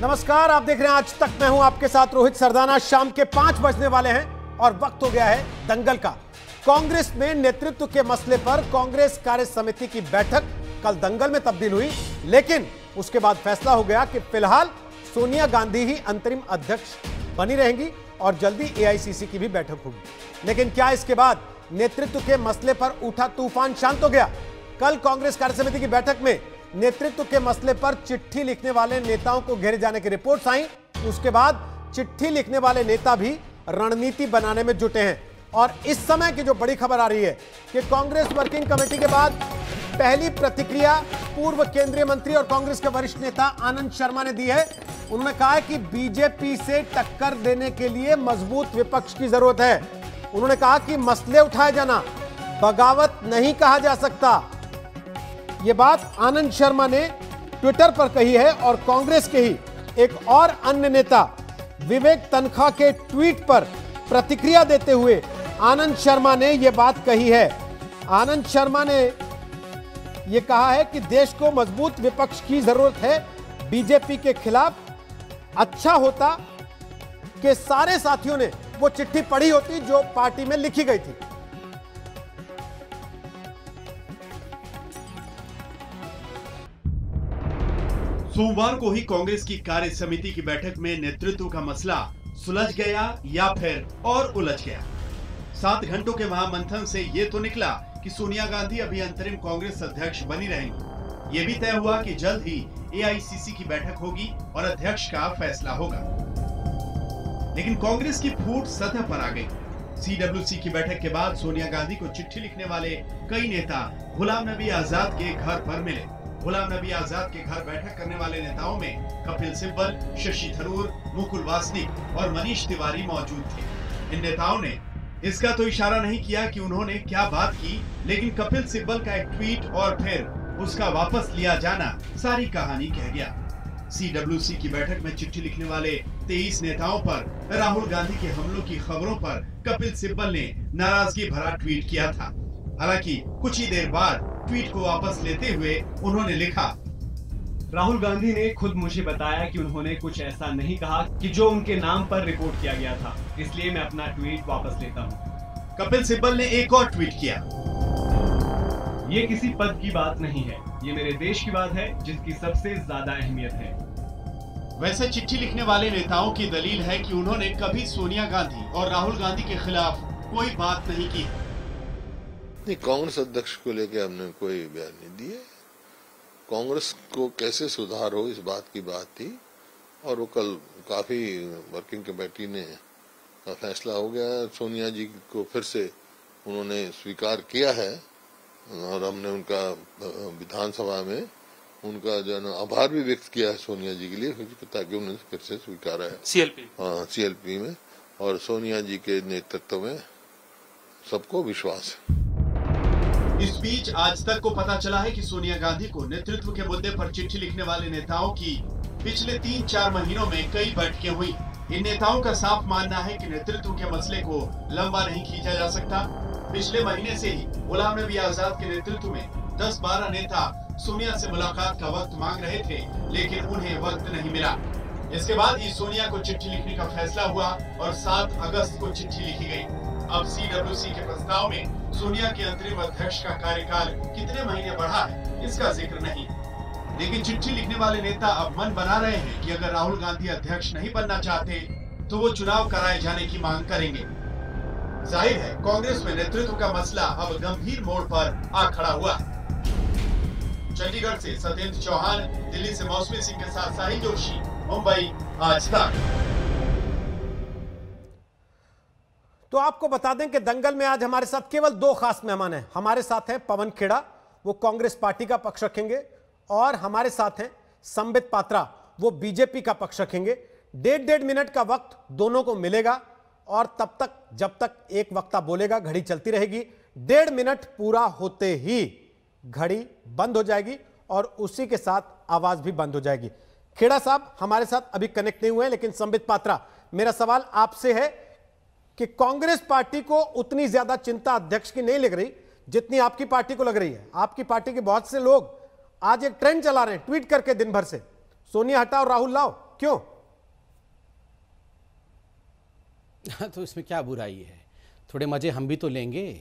नमस्कार, आप देख रहे हैं आज तक। मैं हूं आपके साथ रोहित सरदाना। शाम के 5 बजने वाले हैं और वक्त हो गया है दंगल का। कांग्रेस में नेतृत्व के मसले पर कांग्रेस कार्य समिति की बैठक कल दंगल में तब्दील हुई, लेकिन उसके बाद फैसला हो गया कि फिलहाल सोनिया गांधी ही अंतरिम अध्यक्ष बनी रहेंगी और जल्दी एआईसीसी की भी बैठक होगी। लेकिन क्या इसके बाद नेतृत्व के मसले पर उठा तूफान शांत हो गया? कल कांग्रेस कार्य समिति की बैठक में नेतृत्व के मसले पर चिट्ठी लिखने वाले नेताओं को घेरे जाने की रिपोर्ट्स आई। उसके बाद चिट्ठी लिखने वाले नेता भी रणनीति बनाने में जुटे हैं। और इस समय की जो बड़ी खबर आ रही है कि कांग्रेस वर्किंग कमेटी के बाद पहली प्रतिक्रिया पूर्व केंद्रीय मंत्री और कांग्रेस के वरिष्ठ नेता आनंद शर्मा ने दी है। उन्होंने कहा है कि बीजेपी से टक्कर देने के लिए मजबूत विपक्ष की जरूरत है। उन्होंने कहा कि मसले उठाए जाना बगावत नहीं कहा जा सकता। यह बात आनंद शर्मा ने ट्विटर पर कही है और कांग्रेस के ही एक और अन्य नेता विवेक तनखा के ट्वीट पर प्रतिक्रिया देते हुए आनंद शर्मा ने यह बात कही है। आनंद शर्मा ने यह कहा है कि देश को मजबूत विपक्ष की जरूरत है बीजेपी के खिलाफ। अच्छा होता कि सारे साथियों ने वो चिट्ठी पढ़ी होती जो पार्टी में लिखी गई थी। सोमवार को ही कांग्रेस की कार्य समिति की बैठक में नेतृत्व का मसला सुलझ गया या फिर और उलझ गया। 7 घंटों के महामंथन से ये तो निकला कि सोनिया गांधी अभी अंतरिम कांग्रेस अध्यक्ष बनी रहेंगी। ये भी तय हुआ कि जल्द ही एआईसीसी की बैठक होगी और अध्यक्ष का फैसला होगा। लेकिन कांग्रेस की फूट सतह पर आ गई। सीडब्ल्यूसी की बैठक के बाद सोनिया गांधी को चिट्ठी लिखने वाले कई नेता गुलाम नबी आजाद के घर पर मिले। गुलाम नबी आजाद के घर बैठक करने वाले नेताओं में कपिल सिब्बल, शशि थरूर, मुकुल वासनिक और मनीष तिवारी मौजूद थे। इन नेताओं ने इसका तो इशारा नहीं किया कि उन्होंने क्या बात की, लेकिन कपिल सिब्बल का एक ट्वीट और फिर उसका वापस लिया जाना सारी कहानी कह गया। सीडब्ल्यूसी की बैठक में चिट्ठी लिखने वाले 23 नेताओं पर राहुल गांधी के हमलों की खबरों पर कपिल सिब्बल ने नाराजगी भरा ट्वीट किया था। हालांकि कुछ ही देर बाद ट्वीट को वापस लेते हुए उन्होंने लिखा, राहुल गांधी ने खुद मुझे बताया कि उन्होंने कुछ ऐसा नहीं कहा कि जो उनके नाम पर रिपोर्ट किया गया था, इसलिए मैं अपना ट्वीट वापस लेता हूं। कपिल सिब्बल ने एक और ट्वीट किया, ये किसी पद की बात नहीं है, ये मेरे देश की बात है जिसकी सबसे ज्यादा अहमियत है। वैसे चिट्ठी लिखने वाले नेताओं की दलील है कि उन्होंने कभी सोनिया गांधी और राहुल गांधी के खिलाफ कोई बात नहीं की। कांग्रेस अध्यक्ष को लेकर हमने कोई बयान नहीं दिए। कांग्रेस को कैसे सुधार हो इस बात की बात थी और वो कल काफी वर्किंग कमेटी ने का फैसला हो गया। सोनिया जी को फिर से उन्होंने स्वीकार किया है और हमने उनका विधानसभा में उनका जो है आभार भी व्यक्त किया है सोनिया जी के लिए, ताकि उन्होंने फिर से स्वीकारा है सीएलपी में। और सोनिया जी के नेतृत्व में सबको विश्वास है। इस बीच आज तक को पता चला है कि सोनिया गांधी को नेतृत्व के मुद्दे पर चिट्ठी लिखने वाले नेताओं की पिछले 3-4 महीनों में कई बैठकें हुई। इन नेताओं का साफ मानना है कि नेतृत्व के मसले को लंबा नहीं खींचा जा सकता। पिछले महीने से ही गुलाम नबी आजाद के नेतृत्व में 10-12 नेता सोनिया से मुलाकात का वक्त मांग रहे थे, लेकिन उन्हें वक्त नहीं मिला। इसके बाद ही सोनिया को चिट्ठी लिखने का फैसला हुआ और 7 अगस्त को चिट्ठी लिखी गई। अब सीडब्ल्यूसी के प्रस्ताव में सोनिया के अंतरिम अध्यक्ष का कार्यकाल कितने महीने बढ़ा है इसका जिक्र नहीं। लेकिन चिट्ठी लिखने वाले नेता अब मन बना रहे हैं कि अगर राहुल गांधी अध्यक्ष नहीं बनना चाहते तो वो चुनाव कराए जाने की मांग करेंगे। जाहिर है कांग्रेस में नेतृत्व का मसला अब गंभीर मोड़ पर आ खड़ा हुआ है। चंडीगढ़ से सत्येंद्र चौहान, दिल्ली से मौसमी सिंह के साथ साहिल जोशी, मुंबई आज तक। तो आपको बता दें कि दंगल में आज हमारे साथ केवल 2 खास मेहमान हैं। हमारे साथ हैं पवन खेड़ा, वो कांग्रेस पार्टी का पक्ष रखेंगे, और हमारे साथ हैं संबित पात्रा, वो बीजेपी का पक्ष रखेंगे। 1.5 मिनट का वक्त दोनों को मिलेगा और तब तक जब तक एक वक्ता बोलेगा घड़ी चलती रहेगी। 1.5 मिनट पूरा होते ही घड़ी बंद हो जाएगी और उसी के साथ आवाज भी बंद हो जाएगी। खेड़ा साहब हमारे साथ अभी कनेक्ट नहीं हुए हैं, लेकिन संबित पात्रा, मेरा सवाल आपसे है कि कांग्रेस पार्टी को उतनी ज्यादा चिंता अध्यक्ष की नहीं लग रही जितनी आपकी पार्टी को लग रही है। आपकी पार्टी के बहुत से लोग आज एक ट्रेंड चला रहे हैं ट्वीट करके दिन भर से, सोनिया हटाओ राहुल लाओ। क्यों? तो इसमें क्या बुराई है, थोड़े मजे हम भी तो लेंगे।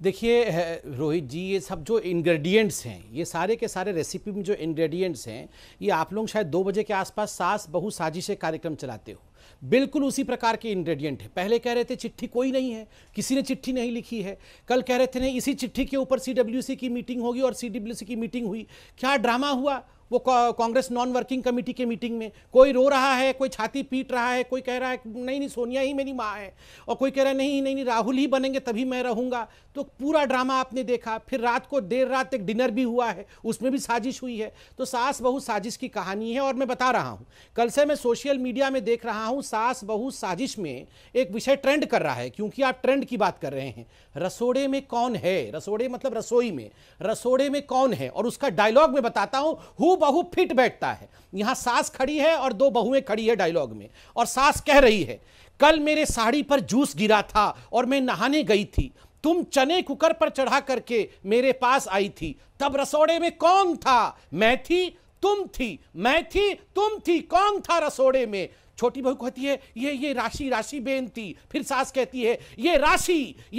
देखिए रोहित जी, ये सब जो इंग्रेडिएंट्स हैं, ये सारे के सारे रेसिपी में जो इंग्रेडिएंट्स हैं, ये आप लोग शायद 2 बजे के आसपास सास बहू साजिशे कार्यक्रम चलाते हो, बिल्कुल उसी प्रकार के इंग्रेडिएंट है। पहले कह रहे थे चिट्ठी कोई नहीं है, किसी ने चिट्ठी नहीं लिखी है, कल कह रहे थे नहीं इसी चिट्ठी के ऊपर सीडब्ल्यूसी की मीटिंग होगी और सीडब्ल्यूसी की मीटिंग हुई। क्या ड्रामा हुआ वो कांग्रेस नॉन वर्किंग कमेटी के मीटिंग में, कोई रो रहा है, कोई छाती पीट रहा है, कोई कह रहा है नहीं नहीं सोनिया ही मेरी माँ है, और कोई कह रहा है नहीं नहीं नहीं राहुल ही बनेंगे तभी मैं रहूंगा। तो पूरा ड्रामा आपने देखा। फिर रात को देर रात तक डिनर भी हुआ है, उसमें भी साजिश हुई है। तो सास बहू साजिश की कहानी है। और मैं बता रहा हूं, कल से मैं सोशल मीडिया में देख रहा हूं, सास बहू साजिश में एक विषय ट्रेंड कर रहा है, क्योंकि आप ट्रेंड की बात कर रहे हैं। रसोड़े में कौन है, रसोड़े मतलब रसोई में, रसोड़े में कौन है, और उसका डायलॉग मैं बताता हूं, हूँ बहू फिट बैठता है। यहां सास खड़ी है और 2 बहुएं खड़ी है डायलॉग में, और सास कह रही है कल मेरे साड़ी पर जूस गिरा था और मैं नहाने गई थी, तुम चने कुकर पर चढ़ा करके मेरे पास आई थी, तब रसोड़े में कौन था, मैं थी तुम थी, मैं थी तुम थी, कौन था रसोड़े में। छोटी बहू कहती है ये राशि राशि बेन थी। फिर सास कहती है ये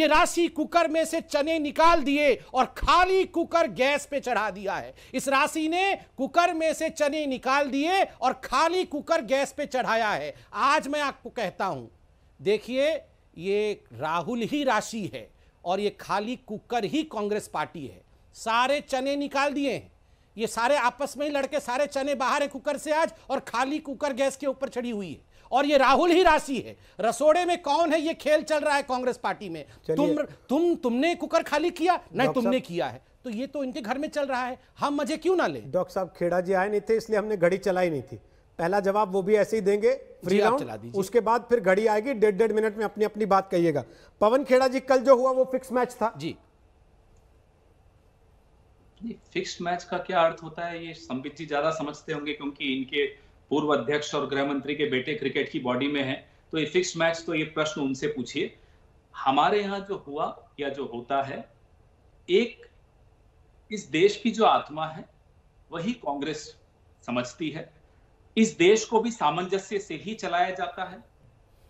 राशि कुकर में से चने निकाल दिए और खाली कुकर गैस पे चढ़ा दिया है। इस राशि ने कुकर में से चने निकाल दिए और खाली कुकर गैस पे चढ़ाया है। आज मैं आपको कहता हूं, देखिए ये राहुल ही राशि है और ये खाली कुकर ही कांग्रेस पार्टी है। सारे चने निकाल दिए हैं, ये सारे आपस में ही लड़के, सारे चने बाहर है कुकर से आज, और खाली कुकर गैस के ऊपर चढ़ी हुई है, और ये राहुल ही राशि है। रसोड़े में कौन है, ये खेल चल रहा है कांग्रेस पार्टी में। तुमने कुकर खाली किया नहीं, तुमने किया है, तो ये तो इनके घर में चल रहा है, हम मजे क्यों ना लें। डॉक्टर साहब खेड़ा जी आए नहीं थे, इसलिए हमने घड़ी चलाई नहीं थी। पहला जवाब वो भी ऐसे ही देंगे, फ्री राउंड, उसके बाद फिर घड़ी आएगी, 1.5 मिनट में अपनी अपनी बात कहिएगा। पवन खेड़ा जी, कल जो हुआ वो फिक्स मैच था जी। फिक्स्ड मैच का क्या अर्थ होता है, ये संबित जी ज्यादा समझते होंगे, क्योंकि इनके पूर्व अध्यक्ष और गृह मंत्री के बेटे क्रिकेट की बॉडी में हैं। तो ये फिक्स्ड मैच, तो ये प्रश्न उनसे पूछिए। हमारे यहाँ जो हुआ या जो होता है, एक इस देश की जो आत्मा है वही कांग्रेस समझती है। इस देश को भी सामंजस्य से ही चलाया जाता है,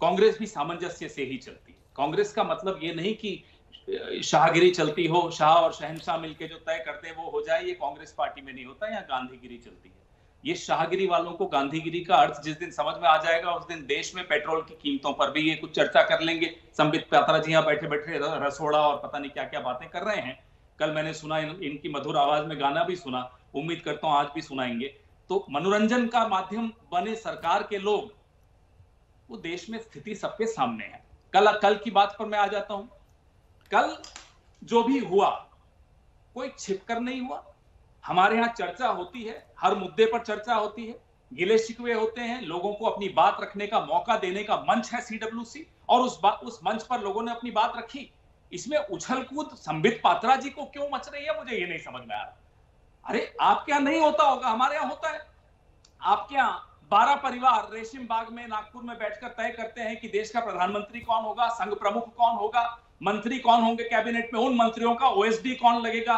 कांग्रेस भी सामंजस्य से ही चलती है। कांग्रेस का मतलब ये नहीं कि शाहगिरी चलती हो, शाह और शहंशाह मिलके जो तय करते हैं वो हो जाए, ये कांग्रेस पार्टी में नहीं होता। यहाँ गांधीगिरी चलती है। ये शाहगिरी वालों को गांधीगिरी का अर्थ जिस दिन समझ में आ जाएगा, उस दिन देश में पेट्रोल की कीमतों पर भी ये कुछ चर्चा कर लेंगे। संबित पात्रा जी यहाँ बैठे बैठे रसोड़ा और पता नहीं क्या क्या बातें कर रहे हैं। कल मैंने सुना, इनकी मधुर आवाज में गाना भी सुना, उम्मीद करता हूँ आज भी सुनाएंगे। तो मनोरंजन का माध्यम बने सरकार के लोग, वो देश में स्थिति सबके सामने है। कल की बात पर मैं आ जाता हूं। कल जो भी हुआ कोई छिपकर नहीं हुआ। हमारे यहाँ चर्चा होती है, हर मुद्दे पर चर्चा होती है, गिले शिकवे होते हैं, लोगों को अपनी बात रखने का मौका देने का मंच है सीडब्ल्यूसी, और उस मंच पर लोगों ने अपनी बात रखी। इसमें उछल कूद संबित पात्रा जी को क्यों मच रही है, मुझे ये नहीं समझ में आ रहा। अरे आपके यहाँ नहीं होता होगा, हमारे यहाँ होता है। आपके यहाँ 12 परिवार रेशम बाग में नागपुर में बैठकर तय करते हैं कि देश का प्रधानमंत्री कौन होगा, संघ प्रमुख कौन होगा, मंत्री कौन होंगे कैबिनेट में, उन मंत्रियों का ओएसडी कौन लगेगा।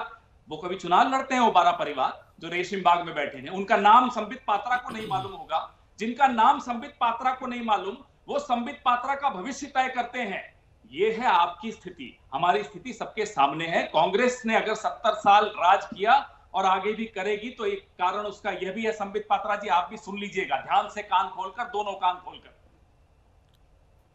वो कभी चुनाव लड़ते हैं वो 12 परिवार जो रेशम बाग में बैठे हैं। उनका नाम संबित पात्रा को नहीं मालूम होगा। जिनका नाम संबित पात्रा को नहीं मालूम, वो संबित पात्रा का भविष्य तय करते हैं। ये है आपकी स्थिति। हमारी स्थिति सबके सामने है। कांग्रेस ने अगर 70 साल राज किया और आगे भी करेगी, तो एक कारण उसका यह भी है, संबित पात्रा जी आप भी सुन लीजिएगा ध्यान से, कान खोलकर, दोनों कान खोलकर।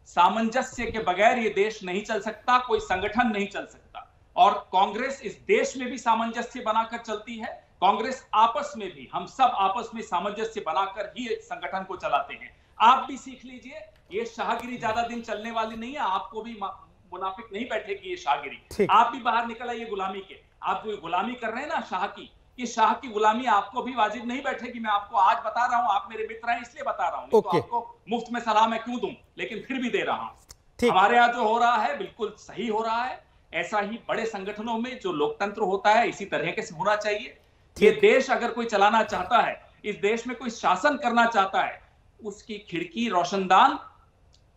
सामंजस्य के बगैर ये देश नहीं चल सकता, कोई संगठन नहीं चल सकता। और कांग्रेस इस देश में भी सामंजस्य बनाकर चलती है। कांग्रेस आपस में भी, हम सब आपस में सामंजस्य बनाकर ही संगठन को चलाते हैं। आप भी सीख लीजिए, ये शाहगिरी ज्यादा दिन चलने वाली नहीं है। आपको भी मुनाफिक नहीं बैठेगी ये शाहगिरी। आप भी बाहर निकल आइए गुलामी के। आप जो गुलामी कर रहे हैं ना शाह की, ये शाह की गुलामी आपको भी वाजिब नहीं बैठेगी। मैं आपको आज बता रहा हूं, आप मेरे मित्र हैं इसलिए बता रहा हूं, तो आपको मुफ्त में सलाह मैं क्यों दूं, लेकिन फिर भी दे रहा हूं। हमारे यहाँ जो हो रहा है बिल्कुल सही हो रहा है। ऐसा ही बड़े संगठनों में जो लोकतंत्र होता है इसी तरह के से होना चाहिए। ये देश अगर कोई चलाना चाहता है, इस देश में कोई शासन करना चाहता है, उसकी खिड़की रोशनदान,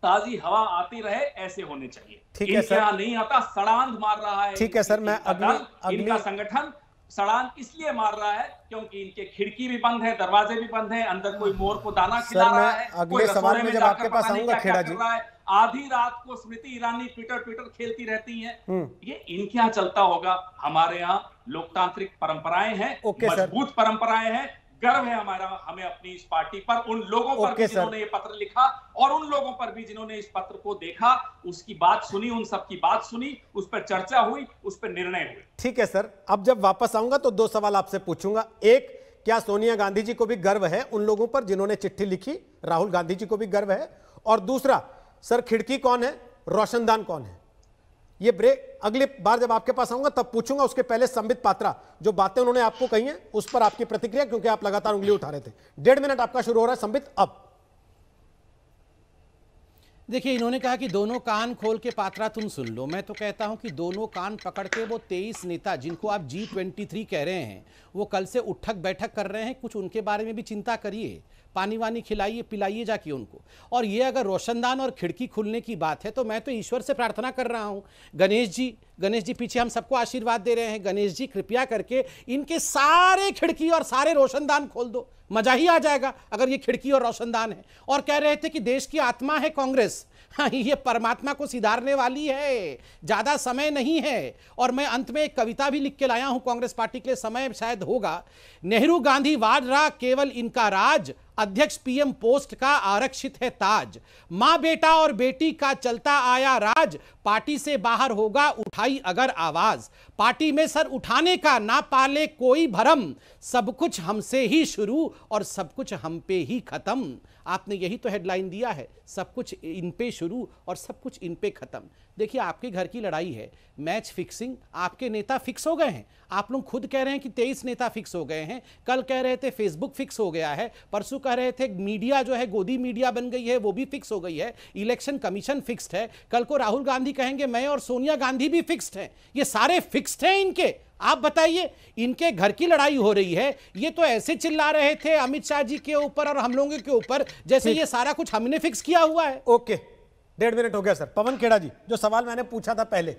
ताजी हवा आती रहे, ऐसे होने चाहिए। ठीक है सर, नहीं आता, सड़ांध मार रहा है। ठीक है सर, मैं इनका संगठन सड़ान इसलिए मार रहा है क्योंकि इनके खिड़की भी बंद है, दरवाजे भी बंद है, अंदर कोई मोर को दाना खिला रहा है, अगले सवाल में जब आपके पास आऊंगा खेड़ा जी, आधी रात को स्मृति ईरानी ट्विटर खेलती रहती हैं। ये इनके यहाँ चलता होगा। हमारे यहाँ लोकतांत्रिक परंपराएं हैं, मजबूत परंपराएं हैं, गर्व है हमारा, हमें अपनी इस पार्टी पर, उन लोगों पर भी जिन्होंने ये पत्र लिखा और उन लोगों पर भी जिन्होंने इस पत्र को देखा, उसकी बात सुनी, उन सब की बात सुनी, उस पर चर्चा हुई, उस पर निर्णय हुए। ठीक है सर, अब जब वापस आऊंगा तो 2 सवाल आपसे पूछूंगा। एक, क्या सोनिया गांधी जी को भी गर्व है उन लोगों पर जिन्होंने चिट्ठी लिखी? राहुल गांधी जी को भी गर्व है? और दूसरा, सर खिड़की कौन है, रोशनदान कौन है? ये ब्रेक अगली बार जब आपके पास आऊंगा तब पूछूंगा। उसके पहले संबित पात्रा, जो बातें उन्होंने आपको कही हैं उस पर आपकी प्रतिक्रिया, क्योंकि आप लगातार उंगली उठा रहे थे। 1.5 मिनट आपका शुरू हो रहा है संबित अब। देखिए, इन्होंने कहा कि दोनों कान खोल के पात्रा तुम सुन लो। मैं तो कहता हूं कि दोनों कान पकड़ के वो 23 नेता जिनको आप G23 कह रहे हैं, वो कल से उठक बैठक कर रहे हैं, कुछ उनके बारे में भी चिंता करिए, पानी वानी खिलाइए, पिलाइए जाके उनको। और ये अगर रोशनदान और खिड़की खुलने की बात है तो मैं तो ईश्वर से प्रार्थना कर रहा हूँ, गणेश जी पीछे हम सबको आशीर्वाद दे रहे हैं, गणेश जी कृपया करके इनके सारे खिड़की और सारे रोशनदान खोल दो, मजा ही आ जाएगा अगर ये खिड़की और रोशनदान है। और कह रहे थे कि देश की आत्मा है कांग्रेस, हाँ, ये परमात्मा को सिधारने वाली है, ज्यादा समय नहीं है। और मैं अंत में एक कविता भी लिख के लाया हूं कांग्रेस पार्टी के लिए, समय शायद होगा। नेहरू गांधी वाड्रा केवल इनका राज, अध्यक्ष पीएम पोस्ट का आरक्षित है ताज, मां बेटा और बेटी का चलता आया राज, पार्टी से बाहर होगा उठाई अगर आवाज, पार्टी में सर उठाने का ना पाले कोई भरम, सब कुछ हमसे ही शुरू और सब कुछ हम पे ही खत्म। आपने यही तो हेडलाइन दिया है, सब कुछ इन पे शुरू और सब कुछ इन पे खत्म। देखिए, आपके घर की लड़ाई है, मैच फिक्सिंग, आपके नेता फिक्स हो गए हैं। आप लोग खुद कह रहे हैं कि 23 नेता फिक्स हो गए हैं, कल कह रहे थे फेसबुक फिक्स हो गया है, परसों कह रहे थे मीडिया जो है गोदी मीडिया बन गई है, वो भी फिक्स हो गई है, इलेक्शन कमीशन फिक्स्ड है, कल को राहुल गांधी कहेंगे मैं और सोनिया गांधी भी फिक्स्ड हैं। ये सारे फिक्स्ड हैं इनके। आप बताइए, इनके घर की लड़ाई हो रही है, ये तो ऐसे चिल्ला रहे थे अमित शाह जी के ऊपर और हम लोगों के ऊपर जैसे ये सारा कुछ हमने फिक्स किया हुआ है। ओके, 1.5 मिनट हो गया सर। पवन खेड़ा जी, जो सवाल मैंने पूछा था पहले,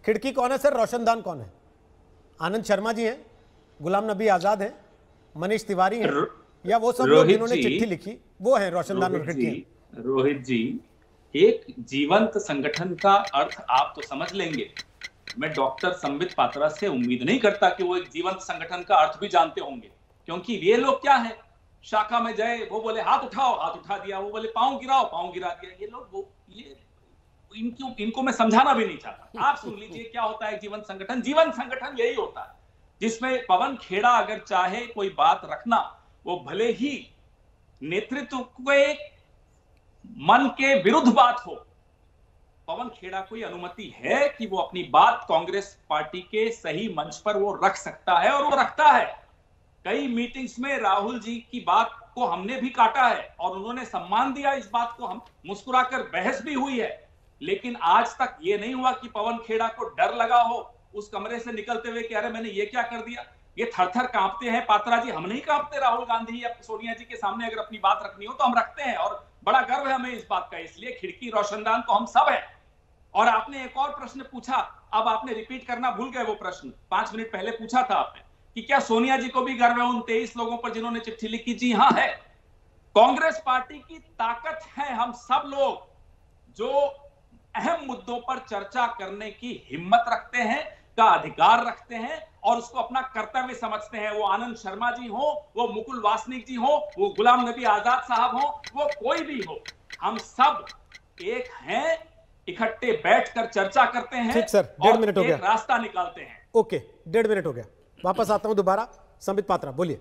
खिड़की कौन है सर, रोशनदान कौन है? आनंद शर्मा जी हैं, गुलाम नबी आजाद हैं, मनीष तिवारी हैं, या वो सब लोग जिन्होंने चिट्ठी लिखी वो है रोशनदान और खिड़की? रोहित जी, एक जीवंत संगठन का अर्थ आप तो समझ लेंगे, मैं डॉक्टर संबित पात्रा से उम्मीद नहीं करता कि वो एक जीवंत संगठन का अर्थ भी जानते होंगे, क्योंकि ये लोग क्या है, शाखा में जाए वो बोले हाथ उठाओ, हाथ उठा दिया, वो बोले पांव गिराओ, पांव गिरा दिया। ये लोग इनको मैं समझाना भी नहीं चाहता। आप सुन लीजिए क्या होता है जीवंत संगठन। जीवंत संगठन यही होता है जिसमें पवन खेड़ा अगर चाहे कोई बात रखना, वो भले ही नेतृत्व के मन के विरुद्ध बात हो, पवन खेड़ा को अनुमति है कि वो अपनी बात कांग्रेस पार्टी के सही मंच पर वो रख सकता है और वो रखता है। कई मीटिंग्स में राहुल जी की बात को हमने भी काटा है और उन्होंने सम्मान दिया, इस बात को हम मुस्कुराकर बहस भी हुई है, लेकिन आज तक ये नहीं हुआ कि पवन खेड़ा को डर लगा हो उस कमरे से निकलते हुए कि अरे मैंने ये क्या कर दिया। ये थर-थर कांपते हैं पात्रा जी, हम नहीं कांपते। राहुल गांधी या सोनिया जी के सामने अगर अपनी बात रखनी हो तो हम रखते हैं और बड़ा गर्व है हमें इस बात का। इसलिए खिड़की रोशनदान तो हम सब हैं। और आपने एक और प्रश्न पूछा, अब आपने रिपीट करना भूल गए वो प्रश्न, 5 मिनट पहले पूछा था आपने कि क्या सोनिया जी को भी गर्व है उन 23 लोगों पर जिन्होंने चिट्ठी लिखी? जी हाँ है। कांग्रेस पार्टी की ताकत है हम सब लोग जो अहम मुद्दों पर चर्चा करने की हिम्मत रखते हैं, का अधिकार रखते हैं और उसको अपना कर्तव्य समझते हैं। वो आनंद शर्मा जी हो, वो मुकुल वासनिक जी हो, वो गुलाम नबी आजाद साहब हो, वो कोई भी हो, हम सब एक हैं, इकट्ठे बैठकर चर्चा करते हैं। ठीक सर, 1.5 मिनट हो गया, रास्ता निकालते हैं। ओके, 1.5 मिनट हो गया, वापस आता हूं दोबारा। संबित पात्रा बोलिए।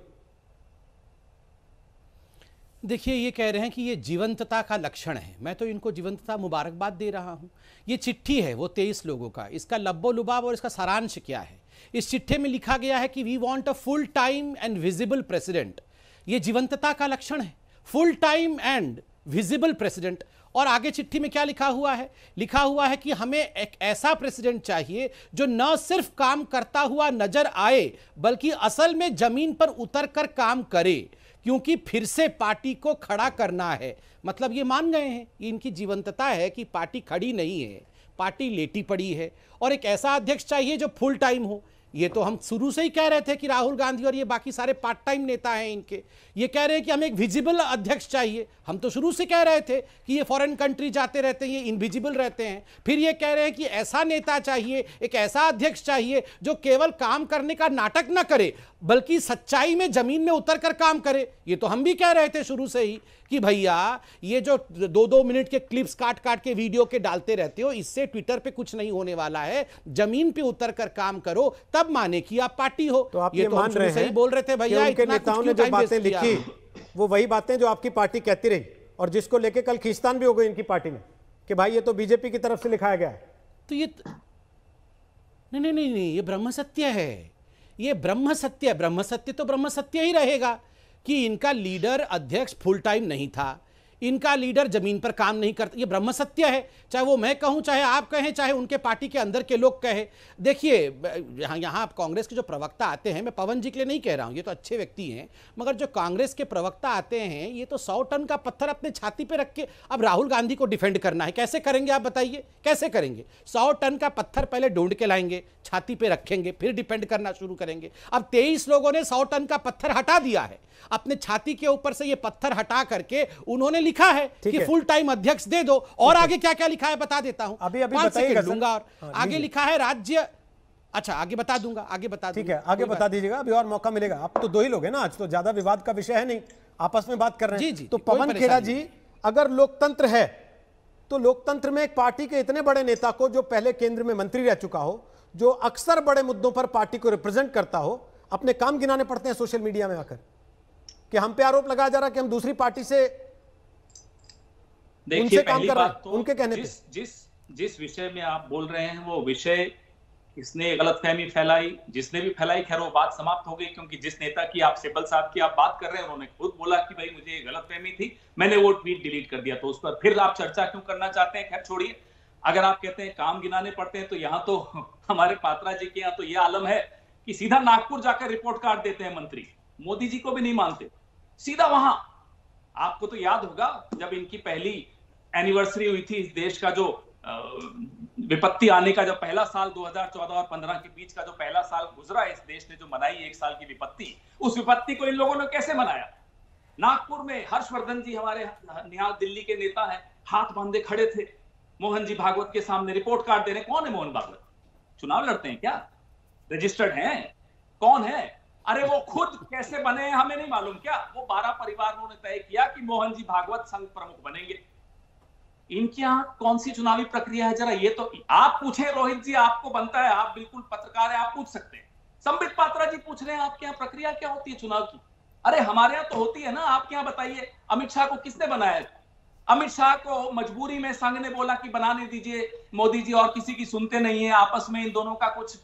देखिए, ये कह रहे हैं कि ये जीवंतता का लक्षण है, मैं तो इनको जीवंतता मुबारकबाद दे रहा हूं। ये चिट्ठी है वो 23 लोगों का, इसका लब्बो लुबाब और इसका सारांश क्या है? इस चिट्ठी में लिखा गया है कि we want a full time and visible president. ये जीवंतता का लक्षण है, full time and visible president. और आगे चिट्ठी में क्या लिखा हुआ है? लिखा हुआ है कि हमें एक ऐसा प्रेसिडेंट चाहिए जो न सिर्फ काम करता हुआ नजर आए बल्कि असल में जमीन पर उतर कर काम करे, क्योंकि फिर से पार्टी को खड़ा करना है। मतलब ये मान गए हैं, इनकी जीवंतता है कि पार्टी खड़ी नहीं है, पार्टी लेटी पड़ी है। और एक ऐसा अध्यक्ष चाहिए जो फुल टाइम हो, ये तो हम शुरू से ही कह रहे थे कि राहुल गांधी और ये बाकी सारे पार्ट टाइम नेता हैं इनके, ये कह रहे हैं कि हमें एक विजिबल अध्यक्ष चाहिए। हम तो शुरू से कह रहे थे कि ये फॉरेन कंट्री जाते रहते हैं, ये इनविजिबल रहते हैं। फिर ये कह रहे हैं कि ऐसा नेता चाहिए, एक ऐसा अध्यक्ष चाहिए जो केवल काम करने का नाटक ना करे बल्कि सच्चाई में जमीन में उतर कर काम करे। ये तो हम भी कह रहे थे शुरू से ही कि भैया ये जो 2-2 मिनट के क्लिप्स काट काट के वीडियो के डालते रहते हो, इससे ट्विटर पे कुछ नहीं होने वाला है। जमीन पे उतर कर काम करो, तब माने कि आप पार्टी हो। तो आप ये तो मान रहे हैं, सही बोल रहे थे भैया, उनके नेताओं ने जो बातें लिखी वो वही बातें जो आपकी पार्टी कहती रही, और जिसको लेके कल खींचतान भी हो गई इनकी पार्टी में कि भाई ये तो बीजेपी की तरफ से लिखाया गया है। तो ये नहीं, ये ब्रह्म सत्य है, ये ब्रह्म सत्य। ब्रह्म सत्य तो ब्रह्म सत्य ही रहेगा कि इनका लीडर अध्यक्ष फुल टाइम नहीं था, इनका लीडर जमीन पर काम नहीं करता। ये ब्रह्म सत्य है, चाहे वो मैं कहूं, चाहे आप कहें, चाहे उनके पार्टी के अंदर के लोग कहें। देखिए यहाँ कांग्रेस के जो प्रवक्ता आते हैं, मैं पवन जी के लिए नहीं कह रहा हूं, ये तो अच्छे व्यक्ति हैं, मगर जो कांग्रेस के प्रवक्ता आते हैं ये तो 100 टन का पत्थर अपने छाती पे रख के अब राहुल गांधी को डिफेंड करना है। कैसे करेंगे आप बताइए, कैसे करेंगे? 100 टन का पत्थर पहले ढूंढ के लाएंगे, छाती पे रखेंगे, फिर डिफेंड करना शुरू करेंगे। अब 23 लोगों ने 100 टन का पत्थर हटा दिया है अपने छाती के ऊपर से। ये पत्थर हटा करके उन्होंने लिखा है कि फुल टाइम अध्यक्ष दे दो, और आगे क्या क्या लिखा है बता देता हूं, अभी बताइएगा लूंगा। और आगे लिखा है राज्य, अच्छा आगे बता दूंगा, आगे बता, ठीक है आगे बता दीजिएगा, अभी और मौका मिलेगा। आप तो 2 ही लोग हैं ना, आज तो ज्यादा विवाद का विषय है नहीं, आपस में बात कर रहे हैं। जी, तो पवन खेड़ा जी, अगर लोकतंत्र है तो लोकतंत्र में एक पार्टी के इतने बड़े नेता को, जो पहले केंद्र में मंत्री रह चुका हो, जो अक्सर बड़े मुद्दों पर पार्टी को रिप्रेजेंट करता हो, अपने काम गिनाने पड़ते हैं सोशल मीडिया में आकर कि हम पे आरोप लगाया जा रहा है कि हम दूसरी पार्टी से उनसे काम कर रहे हैं, उनके कहने पे। जिस विषय में आप बोल रहे हैं वो विषय किसने गलतफहमी फैलाई, जिसने भी फैलाई, खैर वो बात समाप्त हो गई, क्योंकि जिस नेता की आप सिब्बल साहब की आप बात कर रहे हैं उन्होंने खुद बोला कि भाई मुझे गलतफहमी थी, मैंने वो ट्वीट डिलीट कर दिया। तो उस पर फिर आप चर्चा क्यों करना चाहते हैं? खैर छोड़िए। अगर आप कहते हैं काम गिनाने पड़ते हैं, तो यहाँ तो हमारे पात्रा जी के यहाँ तो ये आलम है कि सीधा नागपुर जाकर रिपोर्ट कार्ड देते हैं मंत्री, मोदी जी को भी नहीं मानते, सीधा वहां। आपको तो याद होगा जब इनकी पहली एनिवर्सरी हुई थी, इस देश का जो विपत्ति आने का, जब पहला साल 2014 और 15 के बीच का जो पहला साल गुजरा इस देश ने, जो मनाई 1 साल की विपत्ति, उस विपत्ति को इन लोगों ने कैसे मनाया? नागपुर में हर्षवर्धन जी, हमारे यहाँ दिल्ली के नेता हैं, हाथ बांधे खड़े थे मोहन जी भागवत के सामने, रिपोर्ट कार्ड दे रहे। कौन है मोहन भागवत? चुनाव लड़ते हैं क्या? रजिस्टर्ड हैं? कौन है? अरे वो खुद कैसे बने हैं हमें नहीं मालूम क्या? वो 12 परिवारों ने तय किया कि मोहन जी भागवत संघ प्रमुख बनेंगे। इनके यहाँ कौन सी चुनावी प्रक्रिया है? जरा ये तो आप पूछें रोहित जी, आपको बनता है, आप बिल्कुल पत्रकार है, आप पूछ सकते हैं। संबित पात्रा जी पूछ रहे हैं आपके यहाँ प्रक्रिया क्या होती है चुनाव की? अरे हमारे यहाँ तो होती है ना, आपके यहाँ बताइए। अमित शाह को किसने बनाया? अमित शाह को मजबूरी में संघ ने बोला कि बनाने दीजिए, मोदी जी और किसी की सुनते नहीं है। आपस में इन दोनों का कुछ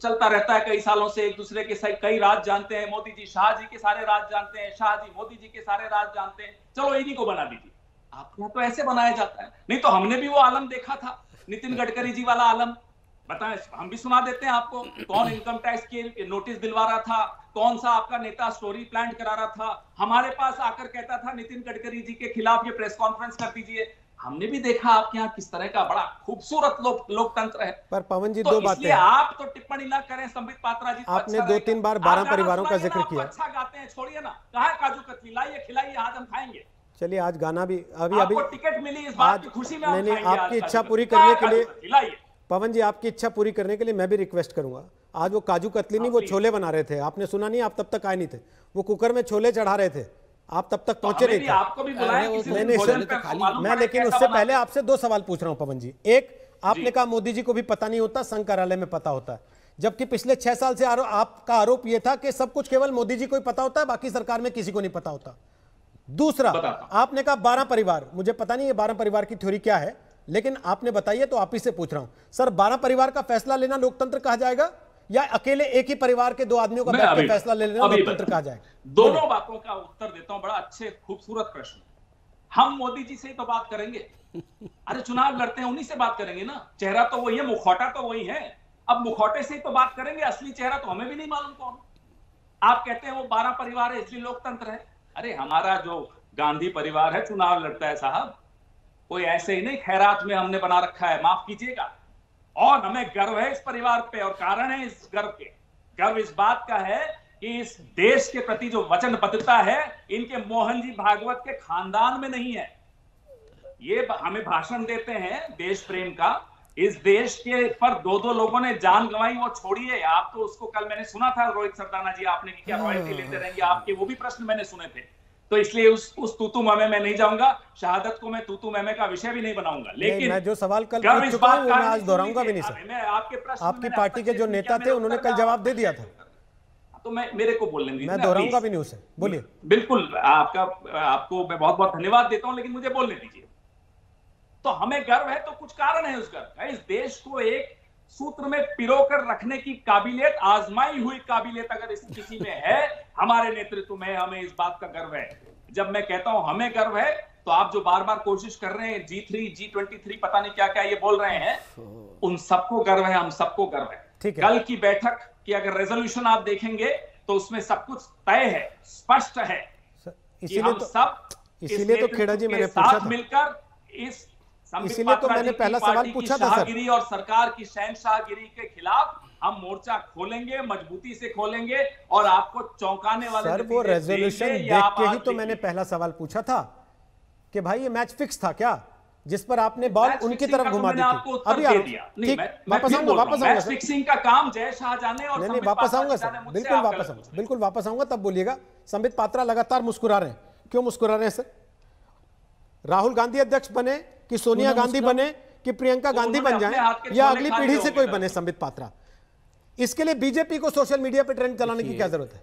चलता रहता है कई सालों से, एक दूसरे के कई राज जानते हैं। मोदी जी शाह जी के सारे राज जानते हैं, शाह जी मोदी जी के सारे राज जानते हैं, चलो इन्हीं को बना दीजिए। आपके यहाँ तो ऐसे बनाया जाता है। नहीं तो हमने भी वो आलम देखा था, नितिन गडकरी जी वाला आलम, बताएं, हम भी सुना देते हैं आपको। कौन इनकम टैक्स के नोटिस दिलवा रहा था, कौन सा आपका नेता स्टोरी प्लांट करा रहा था, हमारे पास आकर कहता था नितिन गडकरी जी के खिलाफ ये प्रेस कॉन्फ्रेंस कर दीजिए। हमने भी देखा आपके यहाँ किस तरह का बड़ा खूबसूरत लोकतंत्र है। पर पवन जी, तो 2 बातें, आप तो टिप्पणी ना करें। संबित पात्रा जी, आपने 2-3 बार 12 परिवारों का जिक्र किया। अच्छा गाते हैं, छोड़िए ना, कहाँ काजू कतली, लाइए खिलाइए, आज हम खाएंगे। चलिए आज गाना भी अभी टिकट मिली इस बात की खुशी में, नहीं, आपकी इच्छा पूरी करने के लिए, पवन जी आपकी इच्छा पूरी करने के लिए मैं भी रिक्वेस्ट करूंगा। आज वो काजू कतली नहीं, वो छोले बना रहे थे, आपने सुना नहीं? आप तब तक आए नहीं थे, वो कुकर में छोले चढ़ा रहे थे, आप तब तक पहुंचे नहीं थे। आपको भी बुलाया मैं लेकिन उससे पहले आपसे 2 सवाल पूछ रहा हूं पवन जी। एक, आपने कहा मोदी जी को भी पता नहीं होता, संघ कार्यालय में पता होता है, जबकि पिछले 6 साल से आपका आरोप यह था कि सब कुछ केवल मोदी जी को ही पता होता है, बाकी सरकार में किसी को नहीं पता होता। दूसरा, आपने कहा 12 परिवार, मुझे पता नहीं ये 12 परिवार की थ्योरी क्या है, लेकिन आपने बताइए तो आप ही से पूछ रहा हूं सर, 12 परिवार का फैसला लेना लोकतंत्र कहा जाएगा या अकेले एक ही परिवार के 2 आदमियों का बैठ के फैसला ले लेना लोकतंत्र कहा जाएगा? दोनों बातों का उत्तर देता हूं। बड़ा अच्छे खूबसूरत प्रश्न। हम मोदी जी से ही तो बात करेंगे। अरे चुनाव लड़ते हैं, उन्हीं से बात करेंगे ना। चेहरा तो वही है, मुखौटा तो वही है। अब मुखौटे से ही तो बात करेंगे, असली चेहरा तो हमें भी नहीं मालूम कौन। आप कहते हैं वो 12 परिवार है इसलिए लोकतंत्र है। अरे हमारा जो गांधी परिवार है चुनाव लड़ता है साहब, कोई ऐसे ही नहीं खैरात में हमने बना रखा है, माफ कीजिएगा। और हमें गर्व है इस परिवार पे, और कारण है इस गर्व के। गर्व इस बात का है कि इस देश के प्रति जो वचनबद्धता है इनके मोहन जी भागवत के खानदान में नहीं है। ये हमें भाषण देते हैं देश प्रेम का, इस देश के पर दो लोगों ने जान गंवाई, वो छोड़िए। आप तो उसको कल मैंने सुना था रोहित सरदाना जी, आपने कि क्या रॉयल्टी लेते रहेंगे आपके, वो भी प्रश्न मैंने सुने थे। तो इसलिए उस तूतू मैमे में नहीं जाऊंगा, शहादत को मैं तूतू मैमे का विषय भी नहीं बनाऊंगा। लेकिन मैं जो सवाल कल पूछ चुका हूं, मैं आज दोहराऊंगा भी नहीं सर। मैं आपके प्रश्न, आपकी पार्टी के जो नेता थे उन्होंने कल जवाब दे दिया था, तो मेरे को बोलने दीजिए, मैं दोहराऊंगा भी नहीं उसे। बोलिए। बिल्कुल, आपको मैं बहुत बहुत धन्यवाद देता हूं, लेकिन मुझे बोलने दीजिए। तो हमें गर्व है तो कुछ कारण है उस गर्व का। इस देश को एक सूत्र में पिरोकर रखने की काबिलियत, आजमाई हुई काबिलियत अगर इस किसी में है, हमारे नेतृत्व में, हमें इस बात का गर्व है। जब मैं कहता हूं हमें गर्व है, तो आप जो बार बार कोशिश कर रहे हैं G3 G23 पता नहीं क्या क्या ये बोल रहे हैं, उन सबको गर्व है, हम सबको गर्व है। ठीक है। कल की बैठक की अगर रेजोल्यूशन आप देखेंगे तो उसमें सब कुछ तय है, स्पष्ट है। इसीलिए तो खेड़ा जी मैंने पूछा था, मिलकर इसीलिए तो मैंने पहला सवाल पूछा था सर। और सरकार की शहनशाहगिरी के खिलाफ हम मोर्चा खोलेंगे, मजबूती से खोलेंगे और आपको चौंकाने वाले सर वो रेजोल्यूशन देख के ही तो मैंने पहला सवाल पूछा था कि भाई ये मैच फिक्स था क्या, जिस पर आपने बॉल उनकी तरफ घुमा दी थी। अभी ठीक, वापस आऊंगा फिक्सिंग का काम जय शाहजहां और नहीं, वापस आऊंगा सर, बिल्कुल वापस आऊंगा, तब बोलिएगा। संबित पात्रा लगातार मुस्कुरा रहे हैं, क्यों मुस्कुरा रहे हैं सर? राहुल गांधी अध्यक्ष बने कि सोनिया गांधी बने कि प्रियंका गांधी बन जाए या अगली पीढ़ी से कोई बने संबित पात्रा, इसके लिए बीजेपी को सोशल मीडिया पे ट्रेंड चलाने की क्या जरूरत है?